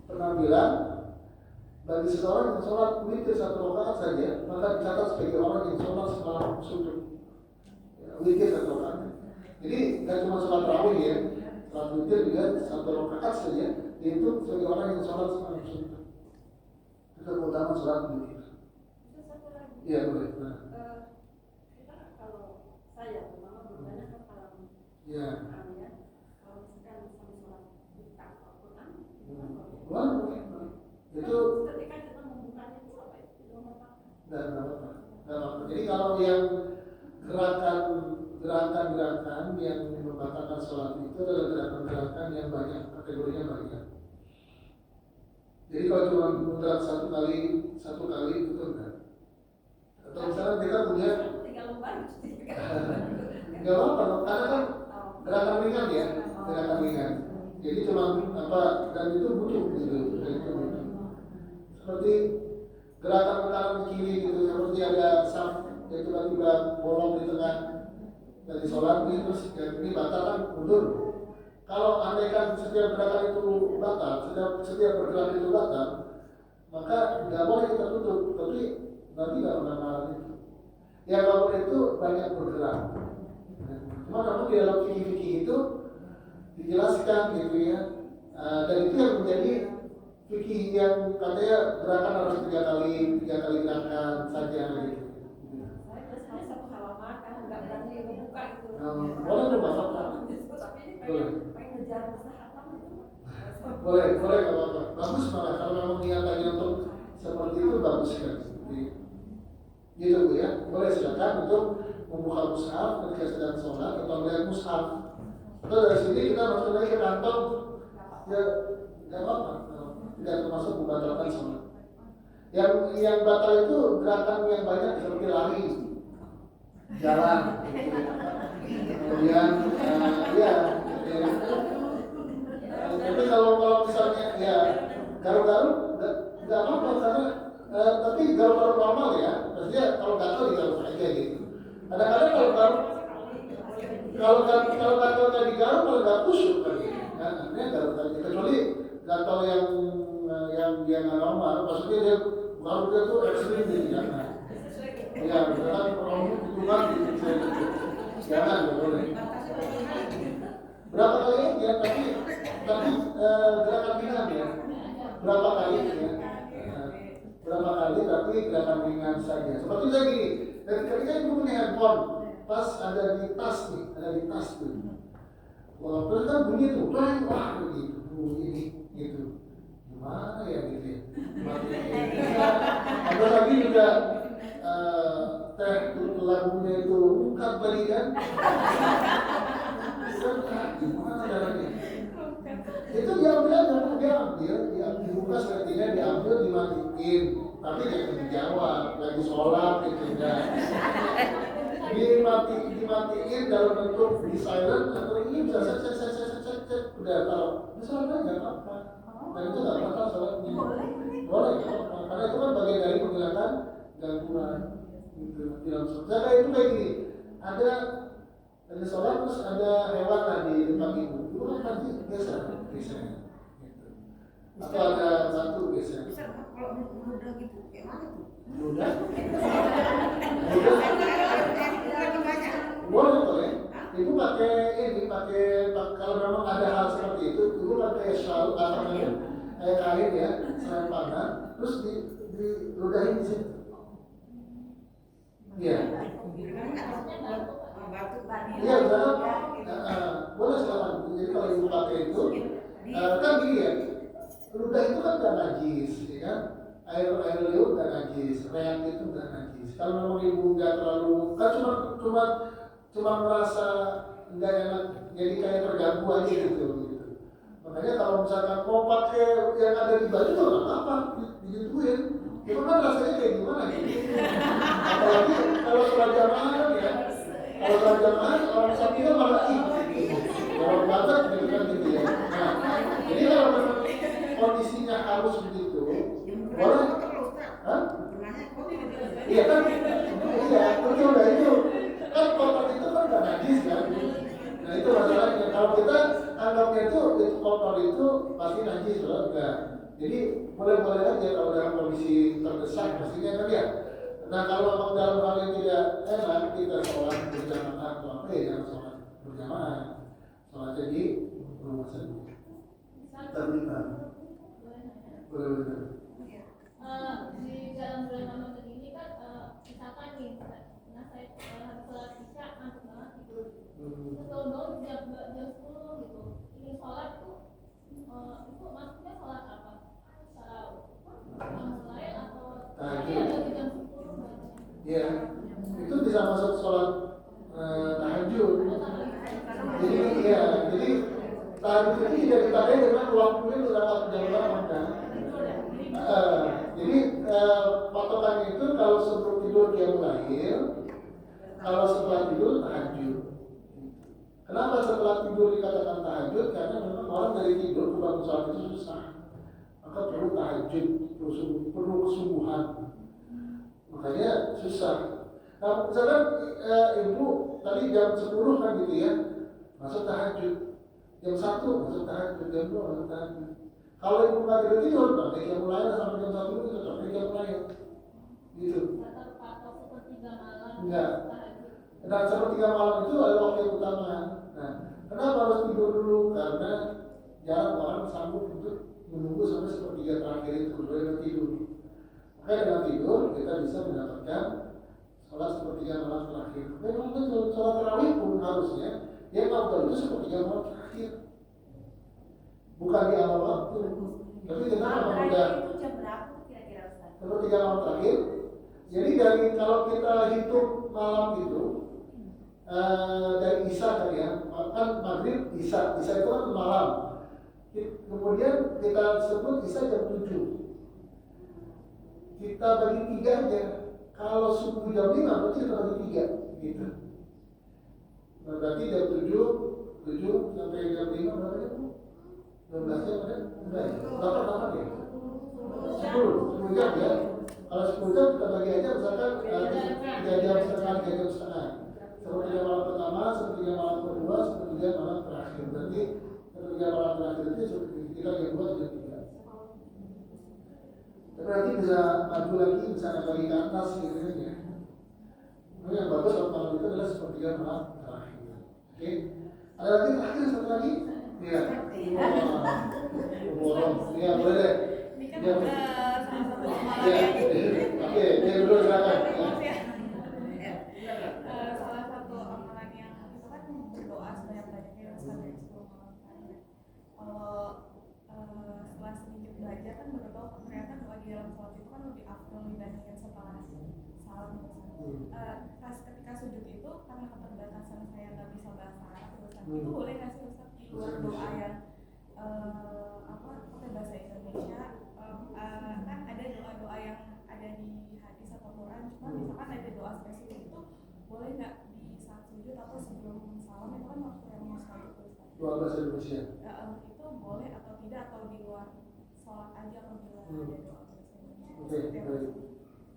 pernah bilang, bagi seseorang yang sholat witir 1 rakaat saja, maka dicatat sebagai orang yang sholat semalam suntuk. Ya, witir 1 rakaat. Jadi nggak cuma sholat tarawih ya, sholat witir juga 1 rakaat saja, itu sebagai orang yang sholat semalam suntuk. Itu keutamaan sholat witir. Iya boleh. Kita kalau saya terutama bertanya ke para Iya. kalau misalkan sampai sholat buka Al-Quran, Boleh. Itu ketika kita membukanya itu apa ya? dan apa? Jadi kalau yang gerakan yang membatalkan sholat itu adalah gerakan-gerakan yang banyak, kategorinya banyak. Jadi kalau cuma menggerak satu kali itu enggak. Atau misalnya kita punya tinggal lembar nggak apa-apa, karena kan gerakan ringan ya, gerakan ringan. Jadi cuma dan itu butuh gitu, dan itu butuh. Seperti gerakan ke kanan ke kiri gitu, seperti ada saf yang tiba-tiba bolong di tengah dari sholat ini terus ini batal kan mundur. Kalau andaikan setiap gerakan itu batal, setiap pergerakan itu batal, maka nggak boleh kita tutup, tapi nanti nggak pernah malam itu. Ya kalau itu banyak bergerak. Cuma namun di dalam fikih-fikih itu dijelaskan gitu ya, dan itu yang menjadi fikih yang katanya gerakan harus 3 kali gerakan saja gitu. saya biasanya 1 halaman karena nggak berani membuka itu. Boleh tuh Bapak. Tapi ini Boleh. pengen ngejar kesehatan itu. Boleh nggak apa-apa. Bagus malah kalau memang niatannya untuk seperti itu bagus kan. Gitu Bu ya. Boleh silakan untuk membuka mushaf ketika sedang sholat atau melihat mushaf. Atau dari sini kita masuk lagi ke kantong, ya nggak apa-apa. Tidak termasuk membatalkan sholat. Yang batal itu gerakan yang banyak seperti lari, jalan, kemudian tapi kalau misalnya ya garuk-garuk nggak apa-apa karena tapi garuk-garuk normal ya, maksudnya kalau gatal digaruk aja gitu. Kadang-kadang kalau gatal nggak digaruk kalau nggak kusuk kan, artinya garuk aja. Kecuali gatal yang dia nggak normal, maksudnya dia garuknya tuh ekstrim gitu ya. Ya, misalkan orang itu kan jangan nggak boleh. Berapa kali ya? Tapi gerakan ringan ya. Berapa kali ya? Berapa kali tapi gerakan ringan saja. Seperti saya gini, ketika ibu punya handphone, pas ada di tas tuh. Walaupun kan bunyi tuh, wah begitu, bunyi gitu. Gimana ya gitu ya? Ada lagi juga teh lagunya itu bukan tadi kan? Gimana caranya? Itu diambil dibuka sepertinya diambil dimatiin, tapi jangan dijawab lagi sholat gitu ya. dimatiin dalam bentuk di silent atau ini bisa set udah tahu misalnya nggak apa-apa dan itu nggak apa-apa sholatnya boleh karena itu kan bagian dari menghilangkan gangguan gitu dalam sholat. Kayak itu kayak gini ada sholat terus ada hewan di depan ibu itu kan nanti geser gitu. Atau ada batu geser Bisa kalau mudah gitu kayak mana tuh? mudah Lagi banyak. boleh ibu pakai kalau memang ada hal seperti itu ibu pakai shawl apa namanya kain ya selempangan terus diludahin di situ iya iya boleh silakan jadi kalau ibu pakai itu kan gini ya ludah itu kan gak najis ya kan air liur gak najis reak itu gak najis kalau memang ibu nggak terlalu kan cuma merasa nggak enak jadi kayak terganggu aja gitu makanya kalau misalkan mau pakai yang ada di baju tuh nggak apa-apa digituin itu kan rasanya kayak gimana gitu apalagi kalau sholat jamaah kan ya kalau sholat jamaah orang satunya malah orang banget gitu kan gitu ya nah jadi kalau memang kondisinya harus begitu boleh hah? Iya kan iya betul lah itu kan kotor itu kan gak najis kan nah itu masalahnya kalau kita anggapnya itu kotor itu pasti najis loh enggak jadi boleh-boleh aja kalau dalam kondisi terdesak pastinya kan ya nah kalau memang dalam hal yang tidak enak kita sholat berjamaah atau apa ya jangan sholat berjamaah sholat jadi rumah sendiri terlibat boleh di dalam bulan Ramadan ini kan misalkan nih nah saya harus sholat isya ngantuk banget gitu betul jam 10 gitu ini sholat tuh itu maksudnya sholat apa mulai atau dari jam 10 ya itu bisa masuk sholat tahajud jadi tahajud ini tidak ditandai dengan waktunya lewat jam berapa kan jadi patokannya itu kalau sebelum tidur dia lahir kalau setelah tidur tahajud. Kenapa setelah tidur dikatakan tahajud? Karena memang orang dari tidur ke bangun sholat itu susah maka perlu tahajud perlu kesungguhan makanya susah. Nah misalkan ibu tadi jam 10 kan gitu ya masuk tahajud jam 1 masuk tahajud jam 2 masuk tahajud. Kalau ibu nggak tidur pakai jam mulai sampai jam 1 itu pakai jam mulai gitu. Enggak. Nah sepertiga malam itu adalah waktu yang utama. Nah kenapa harus tidur dulu? Karena jarang orang sanggup untuk menunggu sampai sepertiga terakhir itu baru tidur. Maka dengan tidur kita bisa mendapatkan sholat sepertiga malam terakhir. Memang betul sholat tarawih pun harusnya dia kalau itu sepertiga malam terakhir. Bukan di awal waktu, tapi kita memang udah itu jam berapa kira-kira Ustaz? sepertiga malam terakhir. Jadi dari kalau kita hitung malam itu dari Isya tadi ya, kan maghrib Isya itu kan malam. Kemudian kita sebut Isya jam 7. Kita bagi 3 aja. Kalau subuh jam 5 berarti kita bagi 3 gitu. Nah, berarti jam 7 sampai jam 5 berapa jam? 12 jam kan? Enggak ya? Berapa ya? 10 jam ya? Kalau 10 jam kita bagi aja misalkan 3 jam setengah, 3 jam setengah. Sepertiga malam pertama, sepertiga malam kedua, sepertiga malam terakhir. Berarti sepertiga malam terakhir itu kita jam 2, jam 3. Berarti bisa maju lagi, bisa bagi ke atas gitu ya. Nah, yang bagus kalau malam itu adalah sepertiga malam terakhir. Oke? Ada lagi terakhir satu lagi? Iya. Iya boleh deh. Ini kan Iya. salah satu amalan Iya. Oke, dia dulu silakan. Salah satu amalan yang itu kan berdoa sebanyak-banyaknya sampai 10 malam terakhir. Kalau setelah sedikit belajar kan baru tahu ternyata doa di dalam sholat itu kan lebih afdal dibandingkan setelah salam. Ketika sujud itu karena keterbatasan saya nggak bisa bahasa Arab itu boleh nggak sih Ustaz di luar doa yang pakai bahasa Indonesia kan ada doa-doa yang ada di hadis atau Quran cuma misalkan ada doa spesifik itu boleh nggak di saat sujud atau sebelum salam itu kan waktu yang mustajab tuh Ustaz. Dua bahasa Indonesia. Itu boleh atau tidak atau di luar sholat aja kalau di luar ada doa bahasa Indonesia. Oke, baik.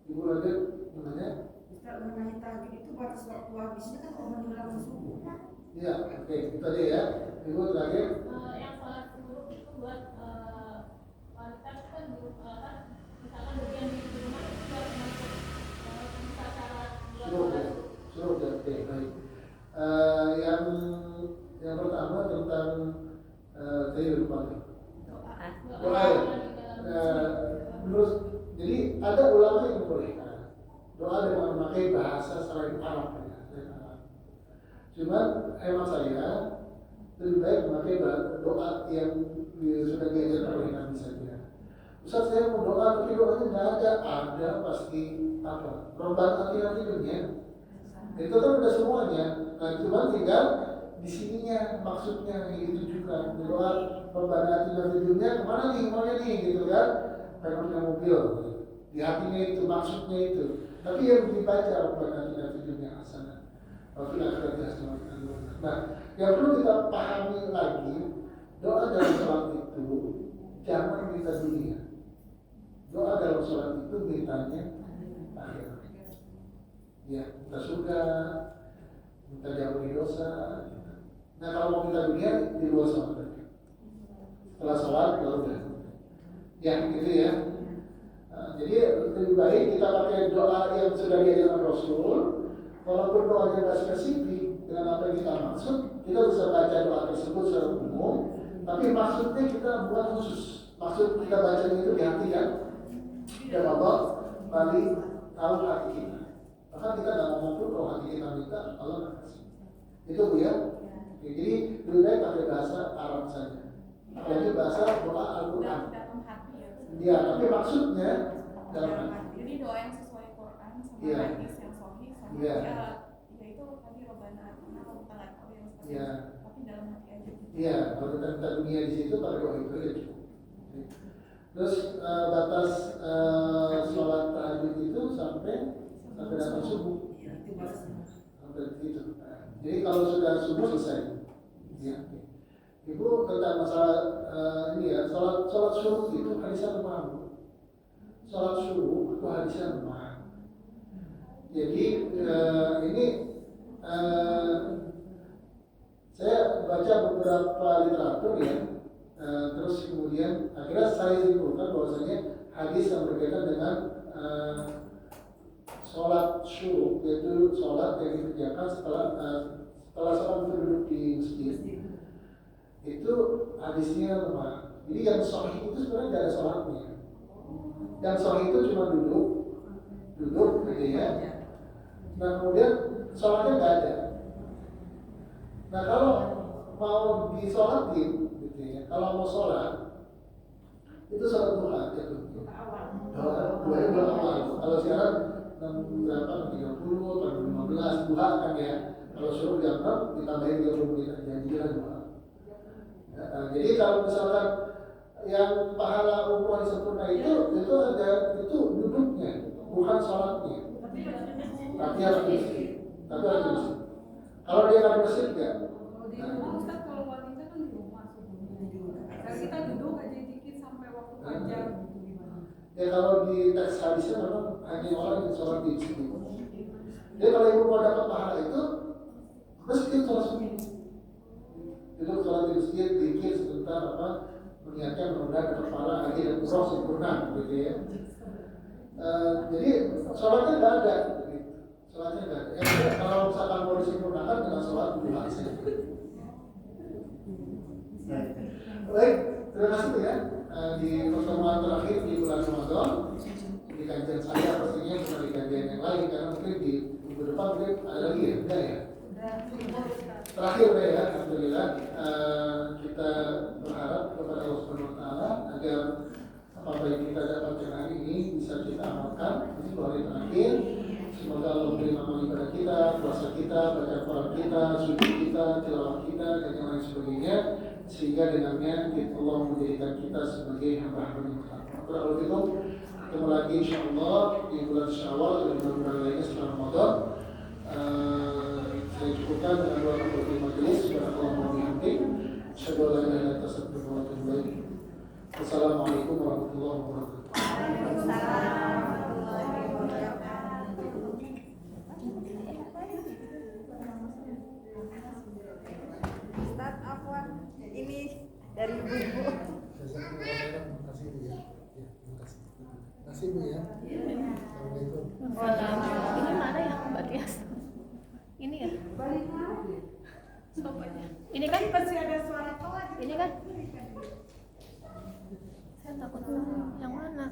Ibu lagi menanya? Ustaz mengenai tahajud itu batas waktu habisnya kan kalau menjelang subuh. Iya, oke, itu tadi ya. Ibu terakhir. Yang sholat subuh itu buat wanita kan di kan misalkan bagian di rumah itu buat masuk bisa syarat buat Suruh ya, sholat. suruh ya, oke, baik. Yang pertama tentang tadi lupa nih. Doa ya. Terus, jadi ada ulama yang membolehkan doa dengan memakai bahasa selain Arab ya, selain Arab. Cuman hemat saya lebih baik memakai doa yang sudah diajarkan oleh Nabi saja. Ustaz saya mau doa tapi doanya nggak ada pasti apa? Robbana atina fid dunya. Itu kan udah semuanya. Nah cuma tinggal di sininya maksudnya yang ditujukan. Doa Robbana atina fid dunya kemana nih maunya nih gitu kan? Pengen punya mobil. Di hatinya itu maksudnya itu. Tapi yang dibaca Robbana atina fid dunya hasanah. Wa fil akhirati hasanah. Nah, yang perlu kita pahami lagi, doa dalam sholat itu jangan minta dunia. Doa dalam sholat itu mintanya akhirat. Ya, minta surga, minta jauh dari dosa. Nah, kalau mau minta dunia di luar sholat aja. Setelah sholat baru dah. Ya, gitu ya. Jadi lebih baik kita pakai doa yang sudah diajarkan Rasul. Walaupun doanya tidak spesifik dengan apa yang kita maksud, kita bisa baca doa tersebut secara umum. Tapi maksudnya kita buat khusus. Maksud kita bacanya itu di hati kan? Dan Allah paling tahu hati kita. Maka kita tidak ngomong pun kalau hati kita minta, Allah akan kasih. Itu Bu ya. Jadi lebih baik pakai bahasa Arab saja. Jadi bahasa doa Al-Quran. Dalam hati ya. Iya, tapi maksudnya dalam hati. Jadi doa yang sesuai Quran sama Iya. hadis yang sahih sama Iya. ya itu tadi Robbana atina kalau kita nggak tahu yang seperti Iya. tapi dalam hati aja. Iya, kalau kita minta dunia di situ pada doa itu ya cukup. Terus batas sholat tahajud itu sampai datang subuh. Ya, itu batasnya. Sampai itu. Jadi kalau sudah subuh selesai. Ya. Ibu tentang masalah ini ya, sholat subuh itu hadisnya lemah. Sholat subuh itu hadisnya lemah. Jadi ini saya baca beberapa literatur ya, terus kemudian akhirnya saya simpulkan bahwasanya hadis yang berkaitan dengan sholat syuruk, yaitu sholat yang dikerjakan setelah sholat duduk di masjid, itu hadisnya lemah. Jadi yang sahih itu sebenarnya tidak ada sholatnya. Yang sahih itu cuma duduk gitu ya. Nah kemudian sholatnya nggak ada. Nah kalau mau disolatin gitu ya, kalau mau sholat itu sholat duha gitu. Dua awal. Kalau sekarang berapa? 30 atau 15 duha kan ya. Kalau suruh jam 6 ditambahin 30 menit aja jadi duha. Jadi kalau misalkan yang pahala umroh yang sempurna itu ada itu duduknya, bukan sholatnya. Tapi harus di masjid. Kalau dia nggak di masjid enggak. Kalau di rumah Ustaz, kalau wanita kan di rumah subuhnya. Kalau kita duduk aja dikit sampai waktu fajar gitu gimana? Ya kalau di teks hadisnya memang hanya orang yang sholat di masjid. Jadi kalau ibu mau dapat pahala itu masjid sholat subuh. Itu sholat di masjid, zikir sebentar mengingatkan mudah-mudahan dapat pahala haji dan umroh sempurna gitu ya. Jadi sholatnya nggak ada. Sholatnya nggak ada. Kalau misalkan mau disempurnakan dengan sholat duha saja. Baik, terima kasih ya di pertemuan terakhir di bulan Ramadan di kajian saya pastinya bukan di kajian yang lain karena mungkin di minggu depan mungkin ada lagi ya, enggak ya? Terakhir ya, alhamdulillah kita berharap kepada Allah Subhanahu Wa Taala agar apa yang kita dapatkan hari ini bisa kita amalkan di 10 hari terakhir. Semoga Allah memberi amal ibadah kita, puasa kita, baca Quran kita, sujud kita, tilawah kita dan yang lain sebagainya, sehingga dengannya Allah menjadikan kita sebagai hamba-hamba yang bertakwa. Kalau begitu ketemu lagi insyaallah di bulan Syawal dan bulan-bulan lainnya setelah Ramadan. saya cukupkan dengan dua kafaratul majelis. Subhanallah wa bihamdihi, asyhadu an la ilaha illa anta astaghfiruka wa atubu ilaik. Wassalamualaikum warahmatullahi wabarakatuh. Ustaz, afwan, ini dari ibu-ibu. Terima kasih Bu ya. Assalamualaikum. Ini mana ya Mbak Tias? Ini ya? Sopanya. Ini kan? Masih ada suara Ini kan? Saya takut yang mana?